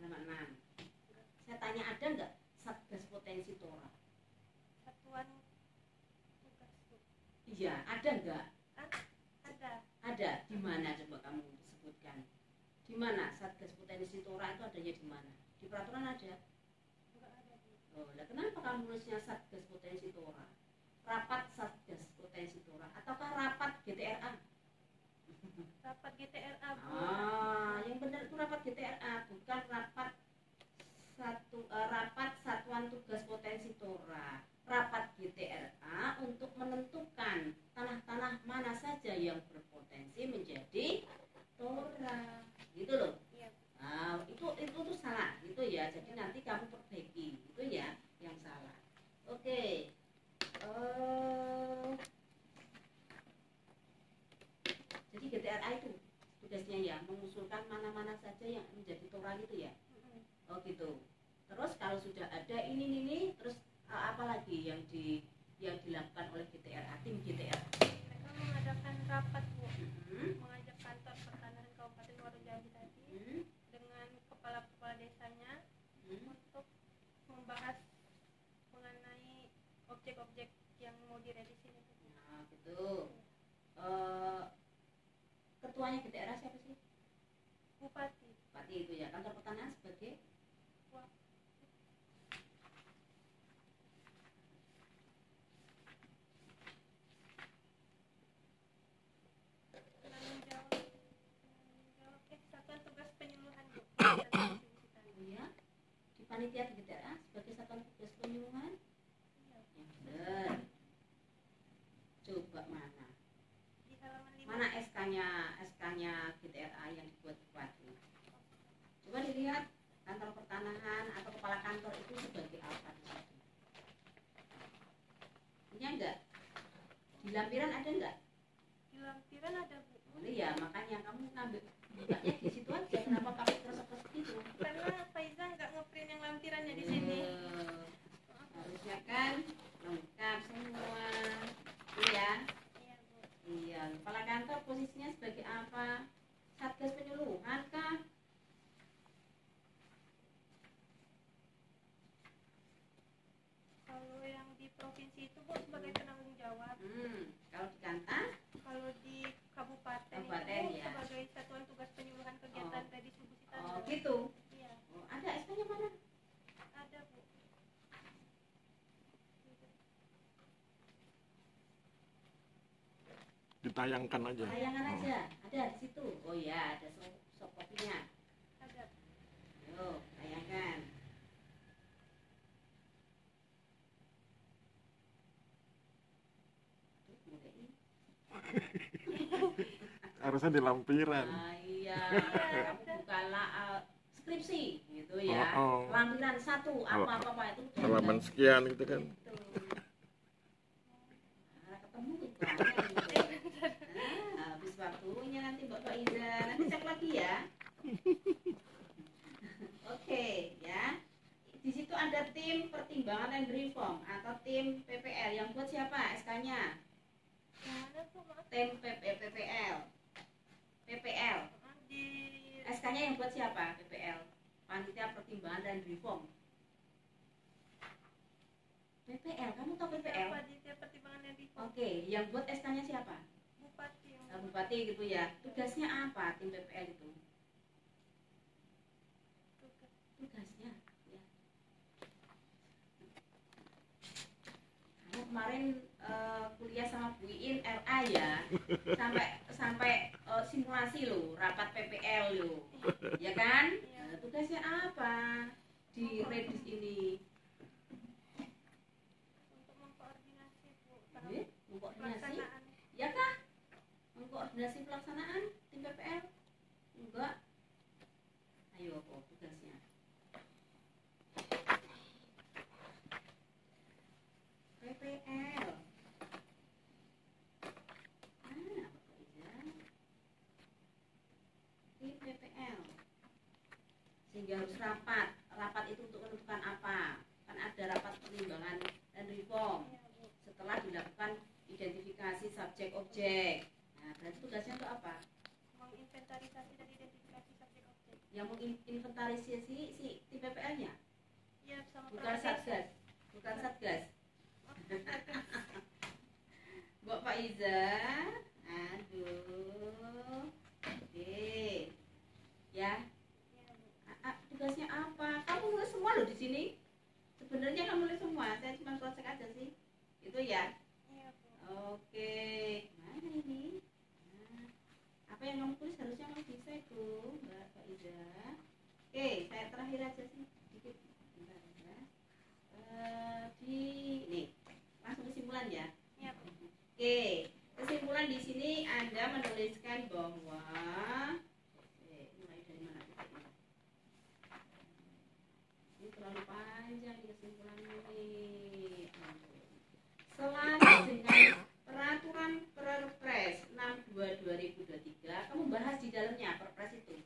Halaman 6. Saya tanya, ada nggak Satgas Potensi Tora? Satuan tugas. Iya, ada nggak? Ada. Ada. Di mana coba kamu sebutkan? Di mana Satgas Potensi Tora itu adanya di mana? Di peraturan ada? Enggak ada, Bu. Oh, lah kenapa kamu nulisnya Satgas Potensi Tora? Rapat Satgas Potensi Tora ataukah rapat GTRA? Rapat GTRA, Bu. Yang benar itu rapat GTRA, bukan rapat rapat Satuan Tugas Potensi Tora. Rapat GTRA untuk menentukan tanah-tanah mana saja yang berpotensi menjadi Tora, gitu loh. Iya. Itu salah, gitu ya. Jadi nanti kamu perbaiki, itu ya yang salah. Oke. Jadi GTRA itu tugasnya ya mengusulkan mana-mana saja yang menjadi Tora gitu ya. Oh gitu. Terus kalau sudah ada ini terus apa lagi yang dilakukan oleh GTRA, tim GTRA? Mereka mengadakan rapat, Bu. Mengajak kantor pertanahan Kabupaten Muaro Jambi tadi dengan kepala-kepala desanya untuk membahas mengenai objek-objek yang mau direvisi itu. Nah, gitu. Ketuanya GTRA siapa sih? Bupati. Bupati itu ya. Kantor pertanahan sebagai Satuan Tugas Penyuluhan, Bu. ya, di panitia GTRA sebagai Satuan Tugas Penyuluhan. Iya. Yang benar. Coba mana? Di halaman 5. Mana SK-nya GTRA yang dibuat Bupati? Coba dilihat kantor pertanahan atau kepala kantor itu sebagai apa di situ? Punya enggak? Di lampiran ada enggak? Di lampiran ada, Bu. Oh iya, makanya kamu ngambil bukanya di situ aja. Kenapa pakai kresek-kresek gitu? Karena Faiza nggak ngeprint yang lampirannya di sini. Harusnya kan lengkap semua. Iya. Iya, Bu. Iya, kepala kantor posisinya sebagai apa? Satgas penyuluhan kah? Kalau yang di provinsi itu, Bu, sebagai penanggung jawab. Kalau di Kantan? Kalau di kabupaten Kabupaten, itu ya. sebagai Satuan Tugas Penyuluhan Kegiatan Redistribusi Tanah. Oh gitu. Iya, Oh, ada SK-nya mana? ada, Bu. Ditayangkan aja. Tayangan aja. Ada di situ. Oh ya, ada soft copy-nya. Ada. Yo, tayangkan. Harusnya di lampiran. Iya, kamu bukalah skripsi gitu ya. Oh. Lampiran 1 apa itu. Halaman sekian gitu kan. Gitu. Nah, ketemu tuh banyak gitu. Habis waktunya nanti Bapak Iza. Nanti cek lagi ya. Oke, ya. Di situ ada tim pertimbangan dan reform atau tim PPL. Yang buat siapa SK-nya? Mana tuh, Mas? Tim PPL. PPL. Di SK-nya yang buat siapa? PPL. Panitia Pertimbangan dan Reform. PPL, kamu tahu PPL? Panitia Pertimbangan dan Reform. Oke, yang buat SK-nya siapa? Bupati. Bupati gitu ya. Tugasnya apa tim PPL itu? Tugasnya ya. Kamu kemarin kuliah sama Bu Iin RA ya. Sampai simulasi loh, rapat PPL loh. Ya kan? Iya. Tugasnya apa di Redis ini? Untuk mengkoordinasi, Bu, Mengkoordinasi? pelaksanaan. Ya kah? Mengkoordinasi pelaksanaan tim PPL? Enggak. Ayo, apa tugasnya? PPL. Mana Bapak Iza? sehingga harus rapat. Rapat itu untuk menentukan apa? Kan ada rapat pertimbangan dan reform. Iya, Bu. Setelah dilakukan identifikasi subjek objek. Nah, berarti tugasnya untuk apa? Menginventarisasi dan identifikasi subjek objek. Yang menginventarisasi si tim PPL-nya, Iya, sama bukan perangkat desa. satgas, bukan satgas. Oh, satgas. Mbak Faiza, aduh, oke, ya. Iya, Bu. Tugasnya apa? Kamu nulis semua loh di sini. Sebenarnya kamu nulis semua, saya cuma cross check aja sih. Itu ya. Iya, Bu. Oke, mana ini? Nah, apa yang kamu tulis harusnya kamu bisa itu, Mbak Faiza. Oke, saya terakhir aja sih, sedikit. Bentar ya. Di nih, langsung kesimpulan ya. Iya, Bu. Oke, kesimpulan di sini Anda menuliskan bahwa mulai dari mana titiknya? Ini terlalu panjang di kesimpulan ini. Selaras dengan peraturan Perpres 62/2023, kamu bahas di dalamnya Perpres itu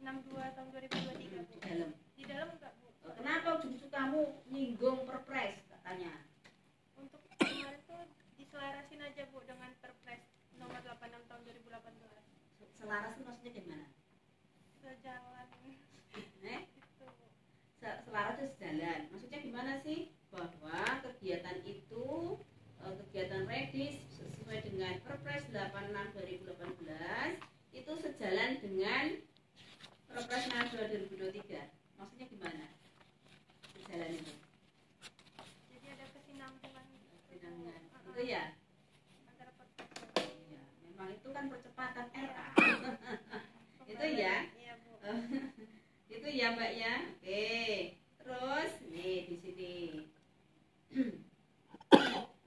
62 tahun 2023, Bu. di dalam. Di dalam enggak, Bu? Kenapa justru kamu nyinggung Perpres katanya? Untuk kemarin tuh diselarasin aja, Bu, dengan Perpres nomor 86 tahun 2018. Selaras itu maksudnya gimana? Sejalan Eh? itu, Bu. Selaras itu sejalan. Maksudnya gimana sih? Bahwa kegiatan itu kegiatan redis sesuai dengan Perpres 86/2018 itu sejalan dengan Perpres 62/2023. Maksudnya gimana? Sejalan itu. Jadi ada kesinambungan Dengan itu ya. antara Perpres. Iya, memang itu kan percepatan RA. Itu ya. Iya, Bu. Itu ya, Mbak ya. Oke. Terus nih di sini.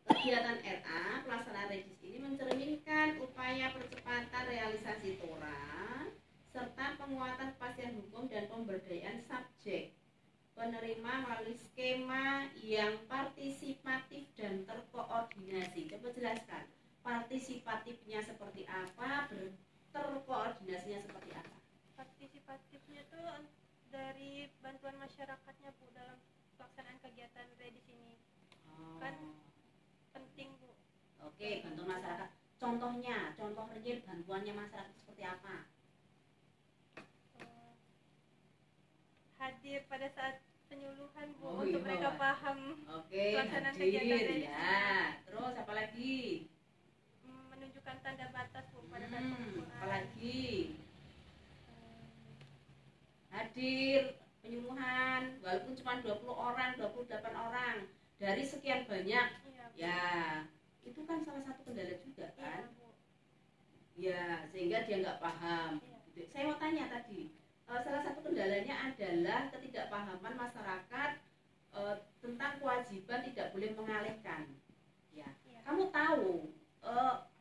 Kegiatan RA pelaksanaan regis ini mencerminkan upaya percepatan realisasi TORA serta penguatan kepastian hukum dan pemberdayaan subjek penerima melalui skema yang partisipatif dan terkoordinasi. Coba jelaskan partisipatifnya seperti apa, terkoordinasinya seperti apa. Partisipatifnya tuh dari bantuan masyarakatnya, Bu, dalam pelaksanaan kegiatan redis ini. Kan penting, Bu. Oke, bantuan masyarakat. Contohnya, contoh real bantuannya masyarakat seperti apa? Hadir pada saat penyuluhan, Bu, Oh, untuk iya. mereka paham Oke, pelaksanaan kegiatan hadir redis. ya. Terus apa lagi? Menunjukkan tanda batas, Bu, pada saat pengukuran. Apalagi hadir penyuluhan walaupun cuma 20 orang, 28 orang dari sekian banyak. Iya, Bu. Ya, itu kan salah satu kendala juga Iya, kan? Bu. Ya, sehingga dia nggak paham. Iya. Gitu. Saya mau tanya tadi, salah satu kendalanya adalah ketidakpahaman masyarakat tentang kewajiban tidak boleh mengalihkan. Ya, Iya. kamu tahu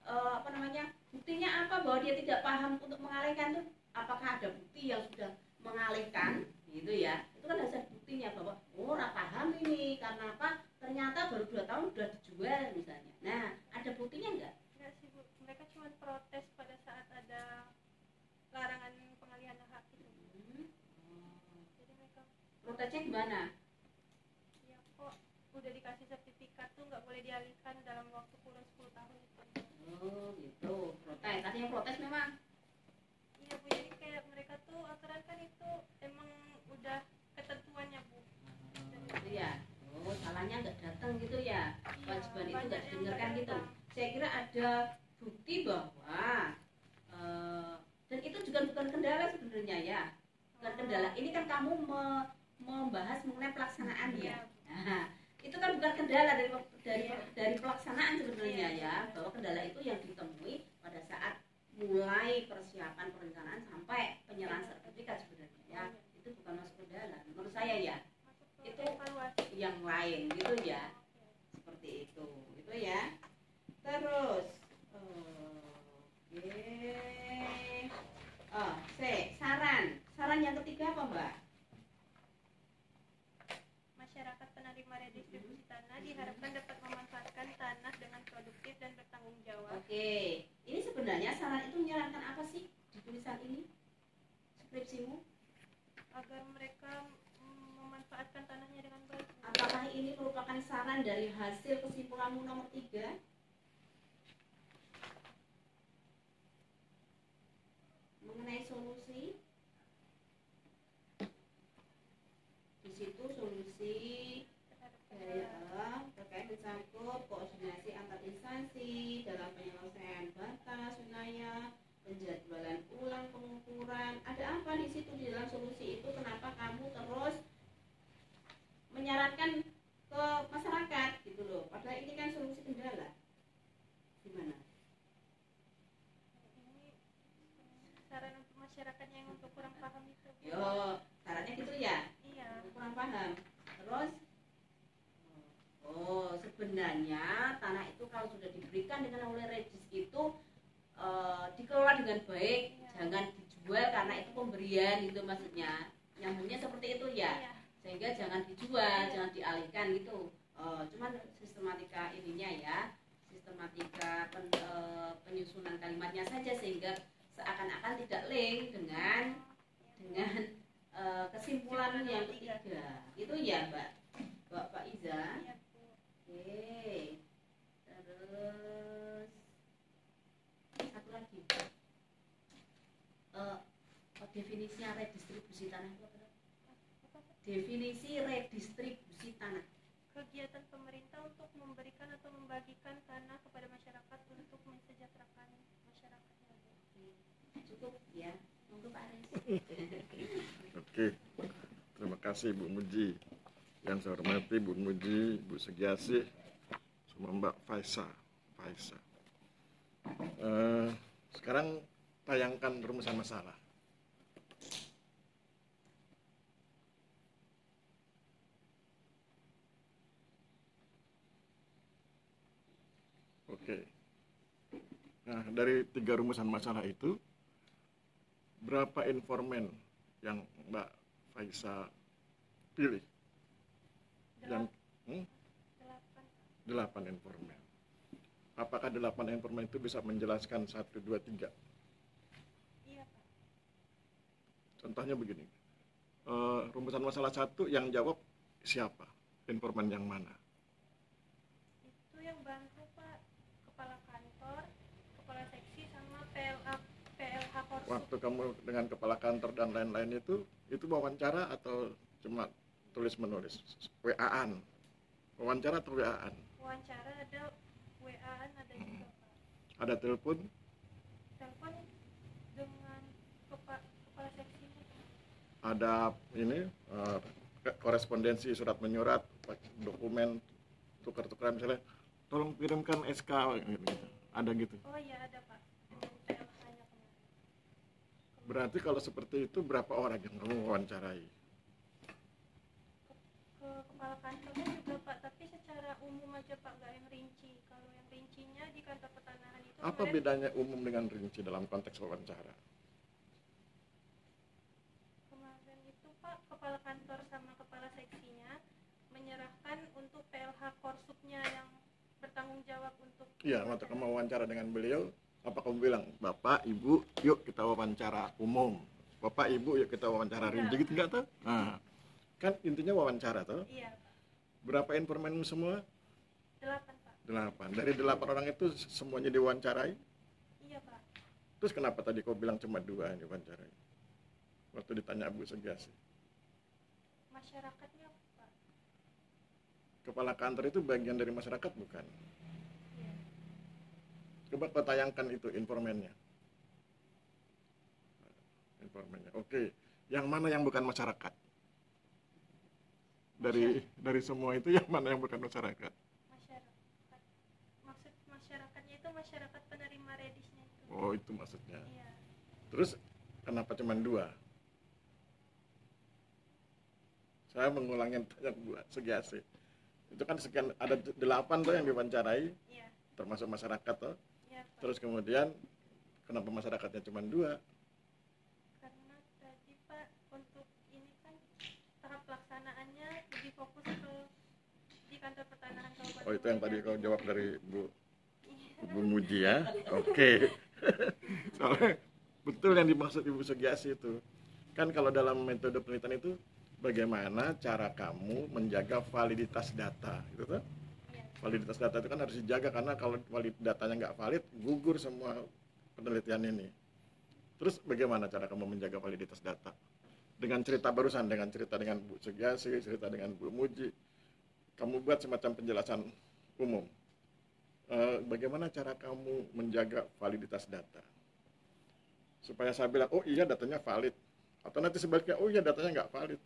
apa namanya? Buktinya apa bahwa dia tidak paham untuk mengalihkan tuh? Apakah ada bukti yang sudah mengalihkan? Gitu ya. Itu kan harus ada buktinya bahwa ora paham ini karena apa? Ternyata baru 2 tahun sudah dijual misalnya. Nah, ada buktinya enggak? Enggak sih, Bu. Mereka cuma protes pada saat ada larangan pengalihan hak itu. Jadi mereka, Protesnya gimana? ya kok udah dikasih sertifikat tuh nggak boleh dialihkan dalam waktu kurun 10 tahun itu. Oh gitu, protes. Artinya protes memang. Iya, Bu, jadi kayak mereka tuh aturan kan itu emang udah ketentuannya, Bu. Gitu ya. Oh, salahnya nggak datang gitu ya. Kewajiban itu nggak banyak yang didengarkan nggak gitu. datang. Saya kira ada bukti bahwa dan itu juga bukan kendala sebenarnya ya. Bukan kendala. Ini kan kamu membahas mengenai pelaksanaan ya. Nah, itu kan bukan kendala dari pelaksanaan sebenarnya ya. Bahwa kendala itu yang ditemui pada saat mulai persiapan perencanaan sampai penyerahan sertifikat sebenarnya ya. Itu bukan masuk kendala menurut saya ya. Masuk ke Itu evaluasi. yang lain gitu ya. Seperti itu. Itu ya. Terus saran yang ketiga apa, Mbak? Masyarakat penerima redistribusi tanah diharapkan dapat memanfaatkan tanah dengan produktif dan bertanggung jawab. Oke, ini sebenarnya saran itu menyarankan apa sih di tulisan ini? Skripsimu? agar mereka memanfaatkan tanahnya dengan baik. Apakah ini merupakan saran dari hasil kesimpulanmu nomor 3? Mengenai solusi, di situ solusi terkait mencangkup koordinasi antar instansi dalam penyelesaian batas wilayah, penjadwalan ulang pengukuran. Ada apa di situ di dalam solusi itu? Kenapa kamu terus menyarankan ke masyarakat gitu loh? Padahal ini kan solusi kendala. Gimana? Ini saran untuk masyarakat yang untuk kurang paham itu. Yo, sarannya gitu ya? Iya. Kurang paham. Terus sebenarnya tanah itu kalau sudah diberikan dengan oleh regis itu dikelola dengan baik, Iya. jangan dijual karena itu pemberian gitu maksudnya. Nyambungnya seperti itu ya. Iya. Sehingga jangan dijual, jangan dialihkan gitu. Cuman sistematika ininya ya, sistematika penyusunan kalimatnya saja sehingga seakan-akan tidak link dengan kesimpulan yang ketiga. Itu ya, Mbak Iza. Iya, Bu. Oke. Terus satu lagi. Definisinya redistribusi tanah itu apa? Definisi redistribusi tanah. Kegiatan pemerintah untuk memberikan atau membagikan tanah kepada masyarakat untuk mensejahterakan masyarakatnya, Bu. Cukup ya. Monggo Pak Aris. Oke, terima kasih Bu Muji. Yang saya hormati Bu Muji, Bu Segiasih, sama Mbak Faisa. Sekarang tayangkan rumusan masalah. Oke. Nah, dari 3 rumusan masalah itu, berapa informan yang Mbak Faisa pilih? Yang 8 informan. Apakah 8 informan itu bisa menjelaskan 1, 2, 3? Iya, Pak. Contohnya begini. Rumusan masalah 1 yang jawab siapa? Informan yang mana? Itu yang bantu, Pak, kepala kantor, kepala seksi sama PLH Korsum. Waktu kamu dengan kepala kantor dan lain-lain itu wawancara atau cuma tulis-menulis? WA-an? Wawancara atau WA-an? Wawancara ada, WA-an ada juga, Pak. Ada telepon? Telepon dengan kepala seksinya, Pak. Ada ini korespondensi surat menyurat, dokumen tukar-tukaran misalnya, tolong kirimkan SK gitu. Ada gitu. Oh iya, ada, Pak. Dengan PLH-nya kemarin. Berarti kalau seperti itu berapa orang yang kamu wawancarai? Ke kepala kantornya juga, Pak, tapi secara umum aja, Pak, nggak yang rinci. Kalau yang rincinya di kantor pertanahan itu Apa kemarin bedanya umum dengan rinci dalam konteks wawancara? itu, Pak, kepala kantor sama kepala seksinya menyerahkan untuk PLH Korsupnya yang bertanggung jawab untuk Iya, waktu kamu wawancara dengan beliau, apa kamu bilang, Bapak, Ibu, yuk kita wawancara umum. Bapak, Ibu, yuk kita wawancara rinci gitu, enggak tuh? Nah, kan intinya wawancara tuh. Iya, Pak. Berapa informan semua? 8, Pak. 8. Dari 8 orang itu semuanya diwawancarai? Iya, Pak. Terus kenapa tadi kau bilang cuma 2 yang diwawancarai? Waktu ditanya Bu Segiasih. Masyarakatnya, Pak. Kepala kantor itu bagian dari masyarakat bukan? Iya. Coba kau tayangkan itu informannya. Oke. Yang mana yang bukan masyarakat? Dari semua itu yang mana yang bukan masyarakat? Masyarakat. Maksud masyarakatnya itu masyarakat penerima redisnya itu. Oh, itu maksudnya. Iya. Terus kenapa cuma 2? Saya mengulangi tanya Bu Segiasih. Itu kan sekian, ada 8 tuh yang diwawancarai, Iya. termasuk masyarakat tuh. Iya, Pak. Terus kemudian kenapa masyarakatnya cuma 2? Karena tadi, Pak, untuk ini kan tahap pelaksanaannya lebih fokus ke di kantor pertanahan Kabupaten. Oh, itu yang tadi Jambi. kau jawab dari Bu Iya. Muji ya. Oke. Soalnya betul yang dimaksud Ibu Segiasih itu. Kan kalau dalam metode penelitian itu bagaimana cara kamu menjaga validitas data, gitu kan? Iya. Validitas data itu kan harus dijaga, karena kalau datanya nggak valid, gugur semua penelitian ini. Terus bagaimana cara kamu menjaga validitas data? Dengan cerita barusan, dengan cerita dengan Bu Sugiasi, cerita dengan Bu Muji, kamu buat semacam penjelasan umum. Bagaimana cara kamu menjaga validitas data? Supaya saya bilang, oh iya datanya valid. Atau nanti sebaliknya, oh iya datanya nggak valid.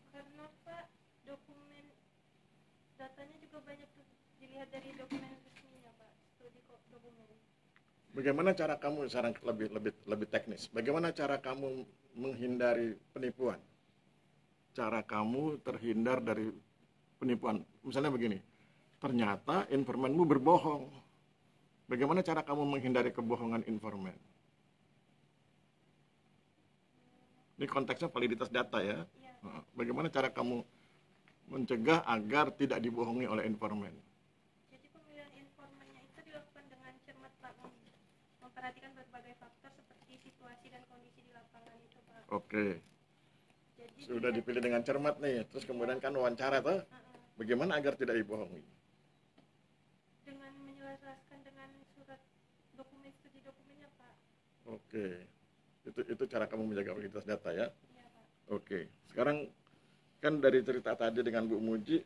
Karena Pak, dokumen datanya juga banyak tuh dilihat dari dokumen resminya Pak, studi dokumen. Bagaimana cara kamu, sekarang lebih teknis, bagaimana cara kamu menghindari penipuan? Cara kamu terhindar dari penipuan. Misalnya begini, ternyata informanmu berbohong. Bagaimana cara kamu menghindari kebohongan informan? Ini konteksnya validitas data ya. Iya. Bagaimana cara kamu mencegah agar tidak dibohongi oleh informan? Jadi pemilihan informannya itu dilakukan dengan cermat Pak, memperhatikan berbagai faktor seperti situasi dan kondisi di lapangan itu Pak. Oke, Jadi sudah dipilih dengan cermat nih, terus kemudian kan wawancara tuh, bagaimana agar tidak dibohongi? dengan menjelaskan dengan surat dokumen studi dokumennya Pak. Oke, itu cara kamu menjaga validitas data ya. Iya Pak. Oke, sekarang kan dari cerita tadi dengan Bu Muji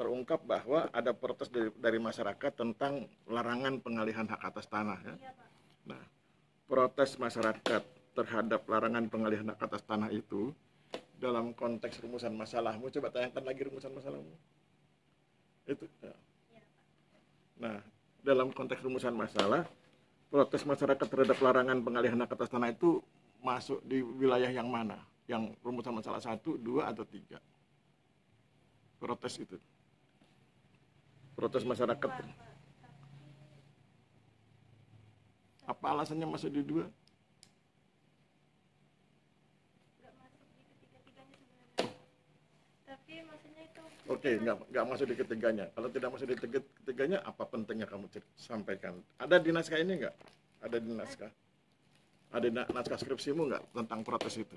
terungkap bahwa ada protes dari masyarakat tentang larangan pengalihan hak atas tanah ya. Iya Pak. Nah, protes masyarakat terhadap larangan pengalihan hak atas tanah itu dalam konteks rumusan masalahmu, coba tayangkan lagi rumusan masalahmu. Itu. Ya. Iya Pak. Nah, dalam konteks rumusan masalah, protes masyarakat terhadap larangan pengalihan hak atas tanah itu masuk di wilayah yang mana? Yang rumusan masalah 1, 2, atau 3? Protes itu. Protes masyarakat. Pak, Apa alasannya masuk di 2? nggak masuk di ketiga-tiganya sebenarnya. Tapi maksudnya itu Oke, nggak masuk di ketiganya. Kalau tidak masuk di ketiganya, apa pentingnya kamu sampaikan? Ada di naskah ini nggak? Ada di naskah? Ada di naskah skripsimu nggak tentang protes itu?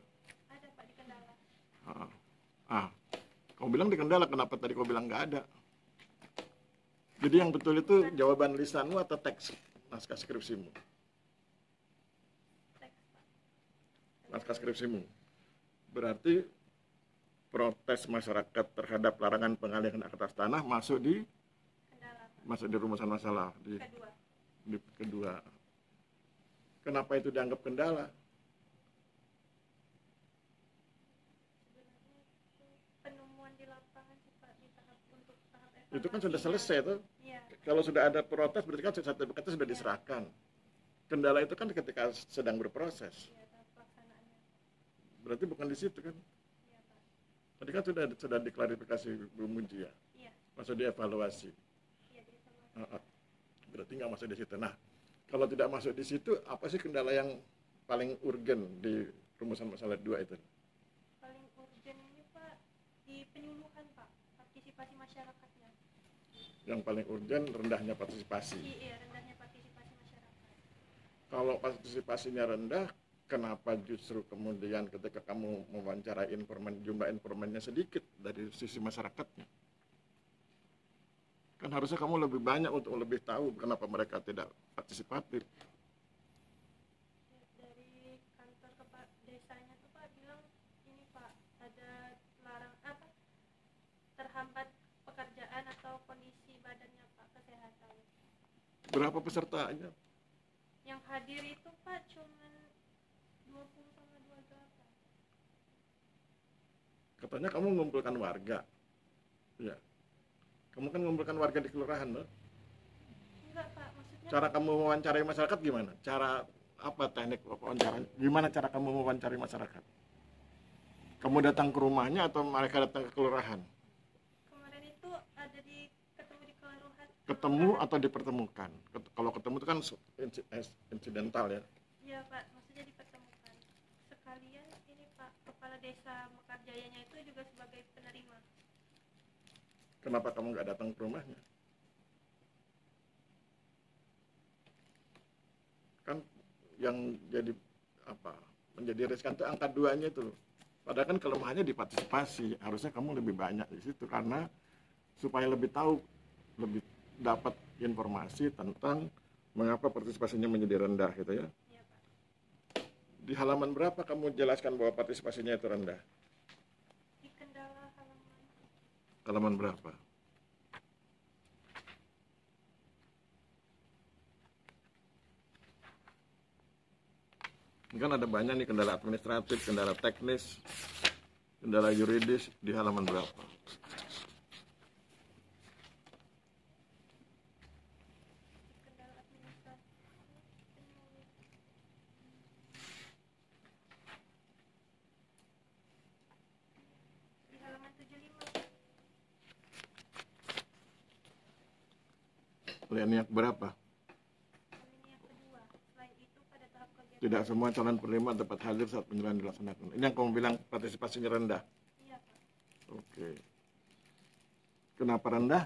ada Pak di Kendala. Kamu bilang di Kendala, kenapa tadi kau bilang nggak ada? Jadi yang betul itu jawaban lisanmu atau teks naskah skripsimu? Teks Pak. Naskah skripsimu. Berarti protes masyarakat terhadap larangan pengalihan hak atas tanah masuk di Kendala Pak. masuk di rumusan masalah Kedua. di kedua. Kenapa itu dianggap kendala? Sebenarnya itu penemuan di lapangan sih Pak, di tahap untuk tahap evaluasi. Itu kan sudah selesai tuh. Iya. Kalau sudah ada protes berarti kan sertifikatnya sudah diserahkan. Kendala itu kan ketika sedang berproses. Iya, tahap pelaksanaannya. Berarti bukan di situ kan? Iya Pak. Tadi kan sudah diklarifikasi Bu Muji ya. Iya. Masuk dievaluasi. Iya, di evaluasi. Berarti nggak masuk di situ. Nah, kalau tidak masuk di situ, apa sih kendala yang paling urgen di rumusan masalah 2 itu? Paling urgen ini Pak di penyuluhan Pak, partisipasi masyarakatnya. Yang paling urgen rendahnya partisipasi. Iya, rendahnya partisipasi masyarakat. Kalau partisipasinya rendah, kenapa justru kemudian ketika kamu mewawancarai informan, jumlah informannya sedikit dari sisi masyarakatnya? Kan harusnya kamu lebih banyak untuk lebih tahu kenapa mereka tidak partisipatif. Dari kantor kepala desanya tuh Pak bilang ini Pak, ada terhambat pekerjaan atau kondisi badannya Pak, kesehatan. Berapa pesertanya? Yang hadir itu Pak cuman 20 sama 28. Katanya kamu mengumpulkan warga. Ya. Kamu kan mengumpulkan warga di kelurahan loh. Enggak Pak, maksudnya Cara kamu mewawancarai masyarakat gimana? Cara apa teknik wawancara? Gimana cara kamu mewawancarai masyarakat? Kamu datang ke rumahnya atau mereka datang ke kelurahan? kemarin itu ada ketemu di kelurahan. Ketemu atau dipertemukan? Kalau ketemu itu kan insidental ya. Iya Pak, maksudnya dipertemukan. Sekalian ini Pak, kepala desa Mekarjayanya itu juga sebagai penerima. Kenapa kamu nggak datang ke rumahnya? Kan yang jadi apa menjadi riskan itu angka 2-nya itu loh. Padahal kan kelemahannya di partisipasi, harusnya kamu lebih banyak di situ karena supaya lebih tahu, lebih dapat informasi tentang mengapa partisipasinya menjadi rendah gitu ya. Iya, Pak. Di halaman berapa kamu jelaskan bahwa partisipasinya itu rendah? Di kendala halaman Halaman berapa? Ini kan ada banyak nih, kendala administratif, kendala teknis, kendala yuridis, di halaman berapa? di kendala administrasi penulis. Di halaman 75, Pak. Alinea berapa? Alinea kedua. Selain itu pada tahap kegiatan. Tidak semua calon penerima dapat hadir saat penyerahan dilaksanakan. Ini yang kamu bilang partisipasinya rendah. Iya, Pak. Oke. Kenapa rendah?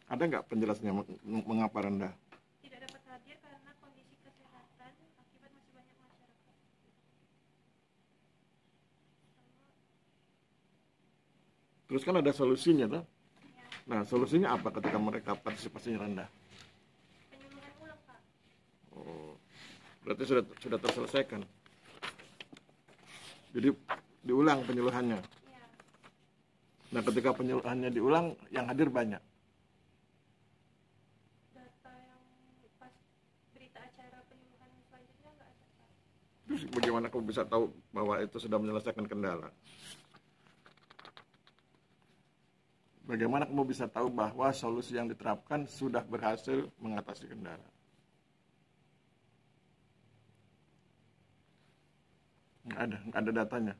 Ada nggak penjelasannya mengapa rendah? Tidak dapat hadir karena kondisi kesehatan akibat masih banyak masyarakat. Sama, Terus kan ada solusinya tuh. ya, Nah, solusinya apa ketika mereka partisipasinya rendah? penyuluhan ulang, Pak. Oh, berarti sudah terselesaikan. Jadi diulang penyuluhannya. Iya. Nah, ketika penyuluhannya diulang, yang hadir banyak. Data yang pas berita acara penyuluhan selanjutnya nggak ada, Pak. Terus bagaimana kamu bisa tahu bahwa itu sudah menyelesaikan kendala? Bagaimana kamu bisa tahu bahwa solusi yang diterapkan sudah berhasil mengatasi kendala? Nggak ada datanya.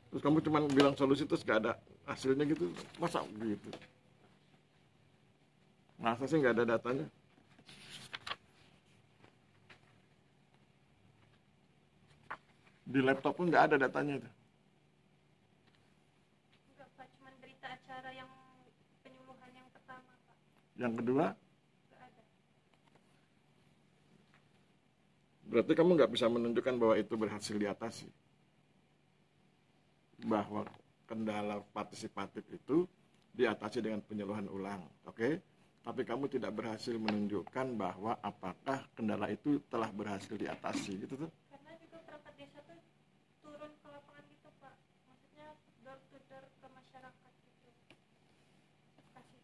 Terus kamu cuma bilang solusi terus nggak ada hasilnya gitu, masa gitu? Masa sih nggak ada datanya? Di laptop pun nggak ada datanya itu. Enggak, Pak. Cuman berita acara yang penyuluhan yang pertama, Pak. Yang kedua, Nggak ada. berarti kamu nggak bisa menunjukkan bahwa itu berhasil diatasi. Bahwa kendala partisipatif itu diatasi dengan penyuluhan ulang, oke? Tapi kamu tidak berhasil menunjukkan bahwa apakah kendala itu telah berhasil diatasi, gitu tuh. Karena juga perangkat desa tuh turun ke lapangan gitu, Pak. Maksudnya door to door ke masyarakat gitu. Kasih.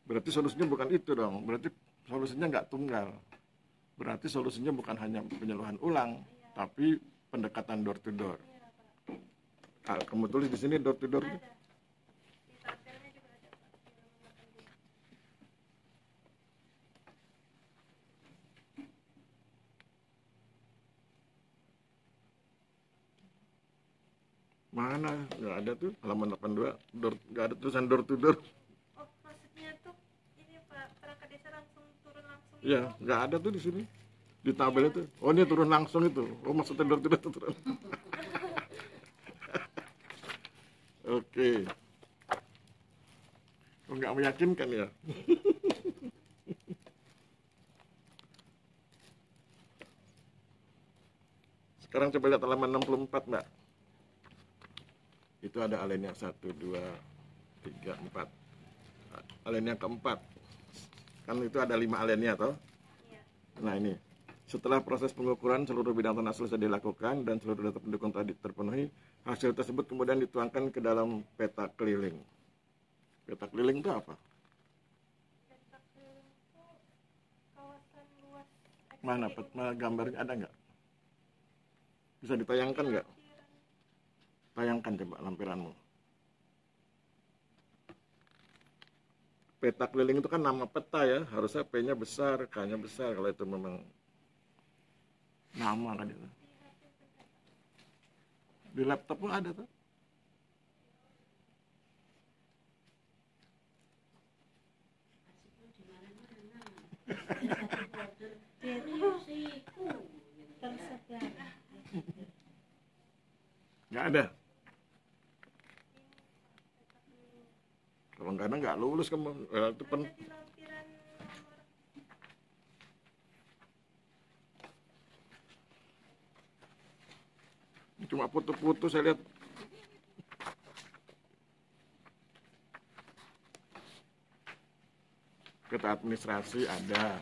Berarti solusinya bukan itu dong. Berarti solusinya nggak tunggal. Berarti solusinya bukan hanya penyuluhan ulang, tapi pendekatan door to door. Iya, Pak. Kamu tulis di sini door to door. Ada. Di tabelnya juga ada, Pak. Di halaman 82. Mana? Nggak ada tuh halaman 82. Nggak ada tulisan door to door. Oh, maksudnya tuh ini, Pak, perangkat desa langsung turun langsung Iya, gitu. nggak ada tuh di sini. Di tabel itu. Oh, ini turun langsung itu. Oh, maksudnya door to door itu turun. Oke. Oh, nggak meyakinkan ya. Sekarang coba lihat halaman 64, Mbak. Itu ada alinea 1, 2, 3, 4. Alinea keempat. Kan itu ada 5 alinea toh? Iya. Nah ini, setelah proses pengukuran seluruh bidang tanah selesai dilakukan dan seluruh data pendukung tadi terpenuhi, hasil tersebut kemudian dituangkan ke dalam peta keliling. Peta keliling itu apa? Peta keliling tuh kawasan luas Mana gambarnya ada nggak? Bisa ditayangkan nggak? Tayangkan coba lampiranmu. Peta keliling itu kan nama peta ya, harusnya P-nya besar, K-nya besar kalau itu memang nama kan itu. Di laptop pun ada tuh. tersebar. Nggak ada. Kalau nggak ada nggak lulus kamu. Itu Ada di lampiran nomor Cuma foto-foto saya lihat. Peta administrasi ada.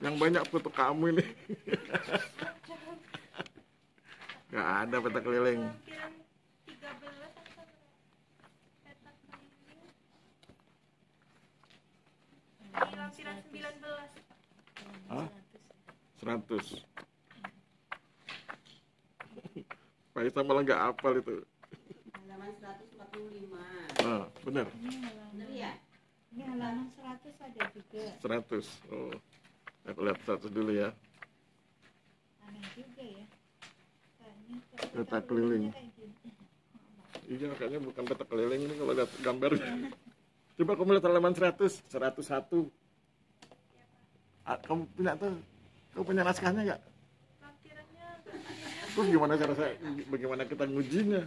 Yang banyak foto kamu ini. Nggak ada peta keliling. Lampiran 13 atau peta keliling. Ini lampiran 19. Hah? 100. Pak Isa malah nggak hafal itu. Halaman 145. Ah, benar. Ini halaman, Benar ya? ini halaman 100 ada juga. 100. Oh. Aku lihat 100 dulu ya. Aneh juga ya. Kayaknya Peta keliling. kayak gini. Iya, kayaknya bukan peta keliling ini kalau lihat gambarnya. Coba kamu lihat halaman 100, 101. Ah, kamu punya tuh? Kamu punya naskahnya nggak? Lampirannya Terus gimana cara saya, bagaimana kita ngujinya?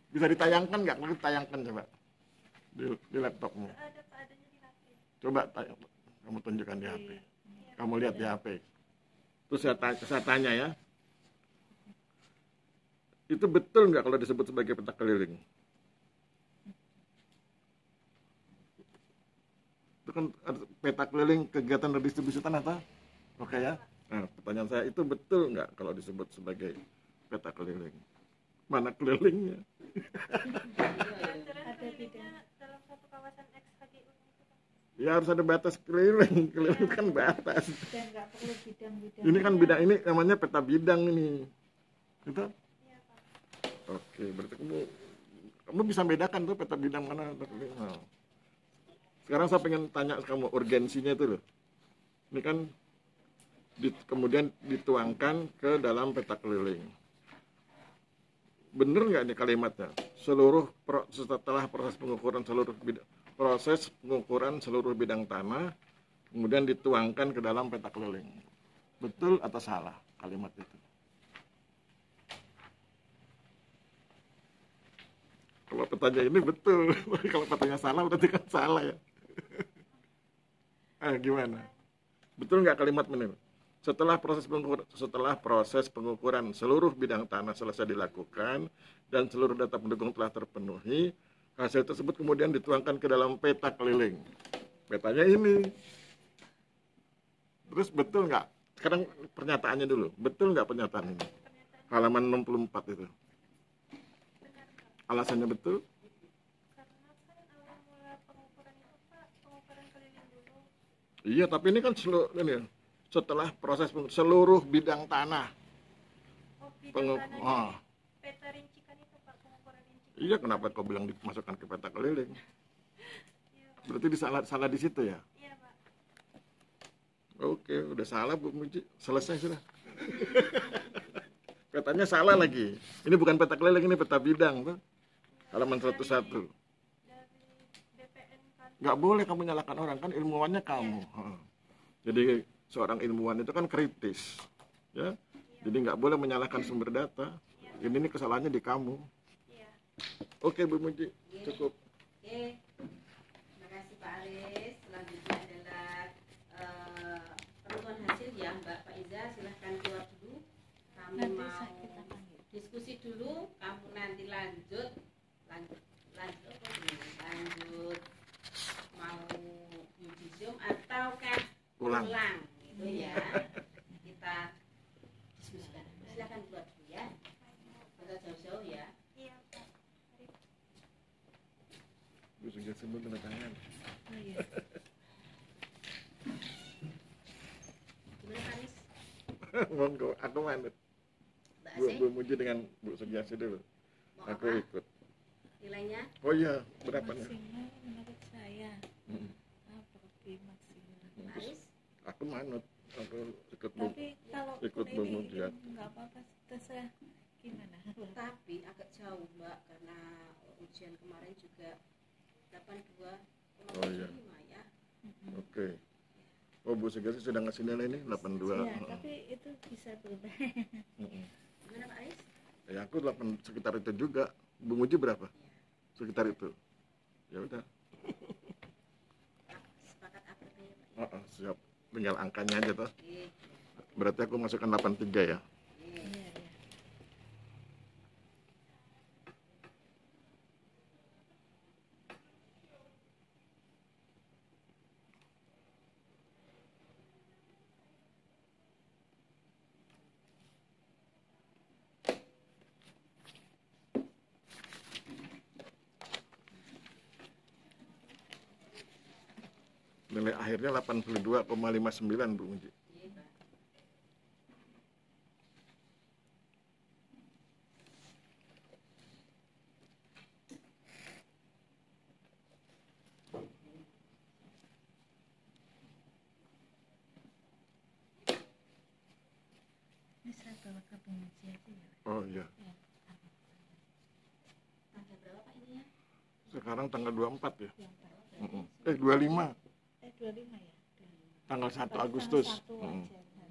Bisa ditayangkan nggak? Kalau ditayangkan coba di laptopmu. ada Pak, adanya di HP. Coba kamu tunjukkan di HP. Kamu lihat di HP. Terus saya tanya ya. Itu betul nggak kalau disebut sebagai peta keliling? Itu kan peta keliling kegiatan redistribusi tanah, tak? Oke ya. Nah, pertanyaan saya, itu betul nggak kalau disebut sebagai peta keliling? Mana kelilingnya? Lampiran Ada kelilingnya dalam satu kawasan XHGU itu Pak. Ya harus ada batas keliling. Keliling kan batas. Dan nggak perlu bidang-bidang. Ini kan bidang, ini namanya peta bidang ini. Gitu? Iya Pak. Oke, berarti kamu bisa bedakan tuh peta bidang mana. Nah. Sekarang saya pengen tanya kamu urgensinya itu loh. Ini kan kemudian dituangkan ke dalam peta keliling. Bener nggak ini kalimatnya? Setelah proses pengukuran seluruh bidang tanah, kemudian dituangkan ke dalam peta keliling. Betul atau salah kalimat itu? Kalau petanya ini betul, tapi kalau petanya salah berarti kan salah ya. Gimana? Betul nggak kalimat ini? Setelah proses pengukuran seluruh bidang tanah selesai dilakukan dan seluruh data pendukung telah terpenuhi, hasil tersebut kemudian dituangkan ke dalam peta keliling. Petanya ini. Terus betul nggak? Sekarang pernyataannya dulu. Betul nggak pernyataan ini? Halaman 64 itu. Alasannya betul? Karena kan awal mula pengukuran itu Pak, pengukuran keliling dulu. Iya, tapi ini kan setelah proses seluruh bidang tanah. Oh, bidang tanahnya peta rincikan itu Pak, pengukuran rincikan. Iya, kenapa kau bilang dimasukkan ke peta keliling? Iya Pak. Berarti salah di situ ya? Iya Pak. Oke, udah salah Bu Muji. Selesai sudah. Petanya salah lagi. Ini bukan peta keliling, ini peta bidang tuh. Halaman 101. Dari BPN kan. Nggak boleh kamu nyalakan orang, kan ilmuwannya kamu. Jadi seorang ilmuwan itu kan kritis, ya. Jadi nggak boleh menyalahkan sumber data. Ini kesalahannya di kamu. Iya. Oke Bu Muji, cukup. Oke, terima kasih Pak Aris. Selanjutnya adalah penentuan hasil ya Mbak Faiza, silahkan keluar dulu. Kami Nanti mau kita panggil. diskusi dulu, kamu nanti lanjut mau yudisium ataukah Ulang. gitu ya. Kita diskusikan. Silahkan keluar dulu ya. Agak jauh-jauh ya. Iya Pak. Bu Sugi sebut tanda tangan. Oh, iya. Gimana Pak Aris? Monggo, aku manut. Mbak Bu Asih, Muji dengan Bu Sugiasi dulu. mau Aku apa? ikut. Nilainya? Oh iya, berapa nih? Maksimal menurut saya. Hmm. Berarti maksimal. Pak Aris? Aku manut. Aku ikut Bu. Tapi kalau Ikut Bu Muji ya. nggak apa-apa, terserah gimana. Tapi agak jauh Mbak, karena ujian kemarin juga 82,75 Oh, iya. ya. Oke. Oh Bu Sugiasi sudah ngasih nilai ini 82. Ya, tapi itu bisa berubah. Mm-mm. Gimana Pak Aris? Ya aku 8 sekitar itu juga. Bu Muji berapa? Sekitar itu. Ya udah. Sepakat apa ya Pak? Siap. tinggal angkanya aja tuh. Iya. Berarti aku masukkan 83 ya. Iya, iya. Nilai akhirnya 82,59 Bu Muji. Iya, Pak. Ini saya bawa ke penguji aja ya. Oh iya. Tanggal berapa Pak ini ya? Sekarang tanggal 24 ya. Yang baru. 25. 25 ya. Tanggal 1 Tanggal Agustus. 1 aja, 1.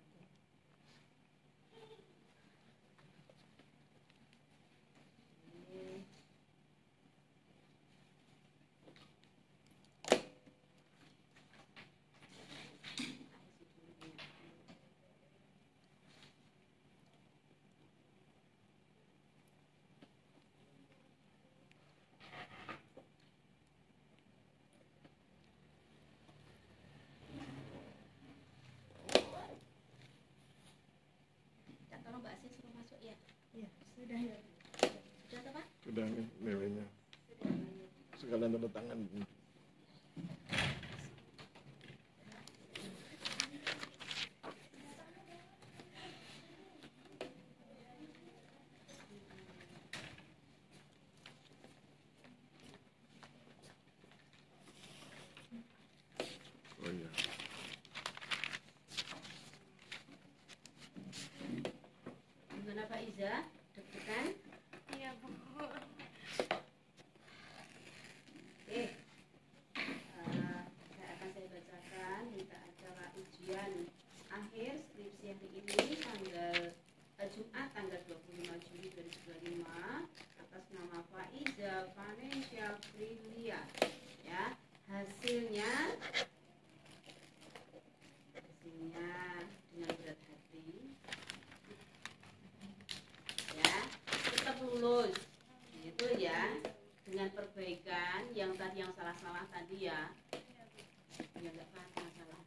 Cak, tolong Mbak Asin suruh masuk ya. Iya, sudah ya. Sudah tuh Pak? Sudah nih nilainya. Sekalian tanda tangan. Bu Muji. Oh iya. Gimana Pak Iza?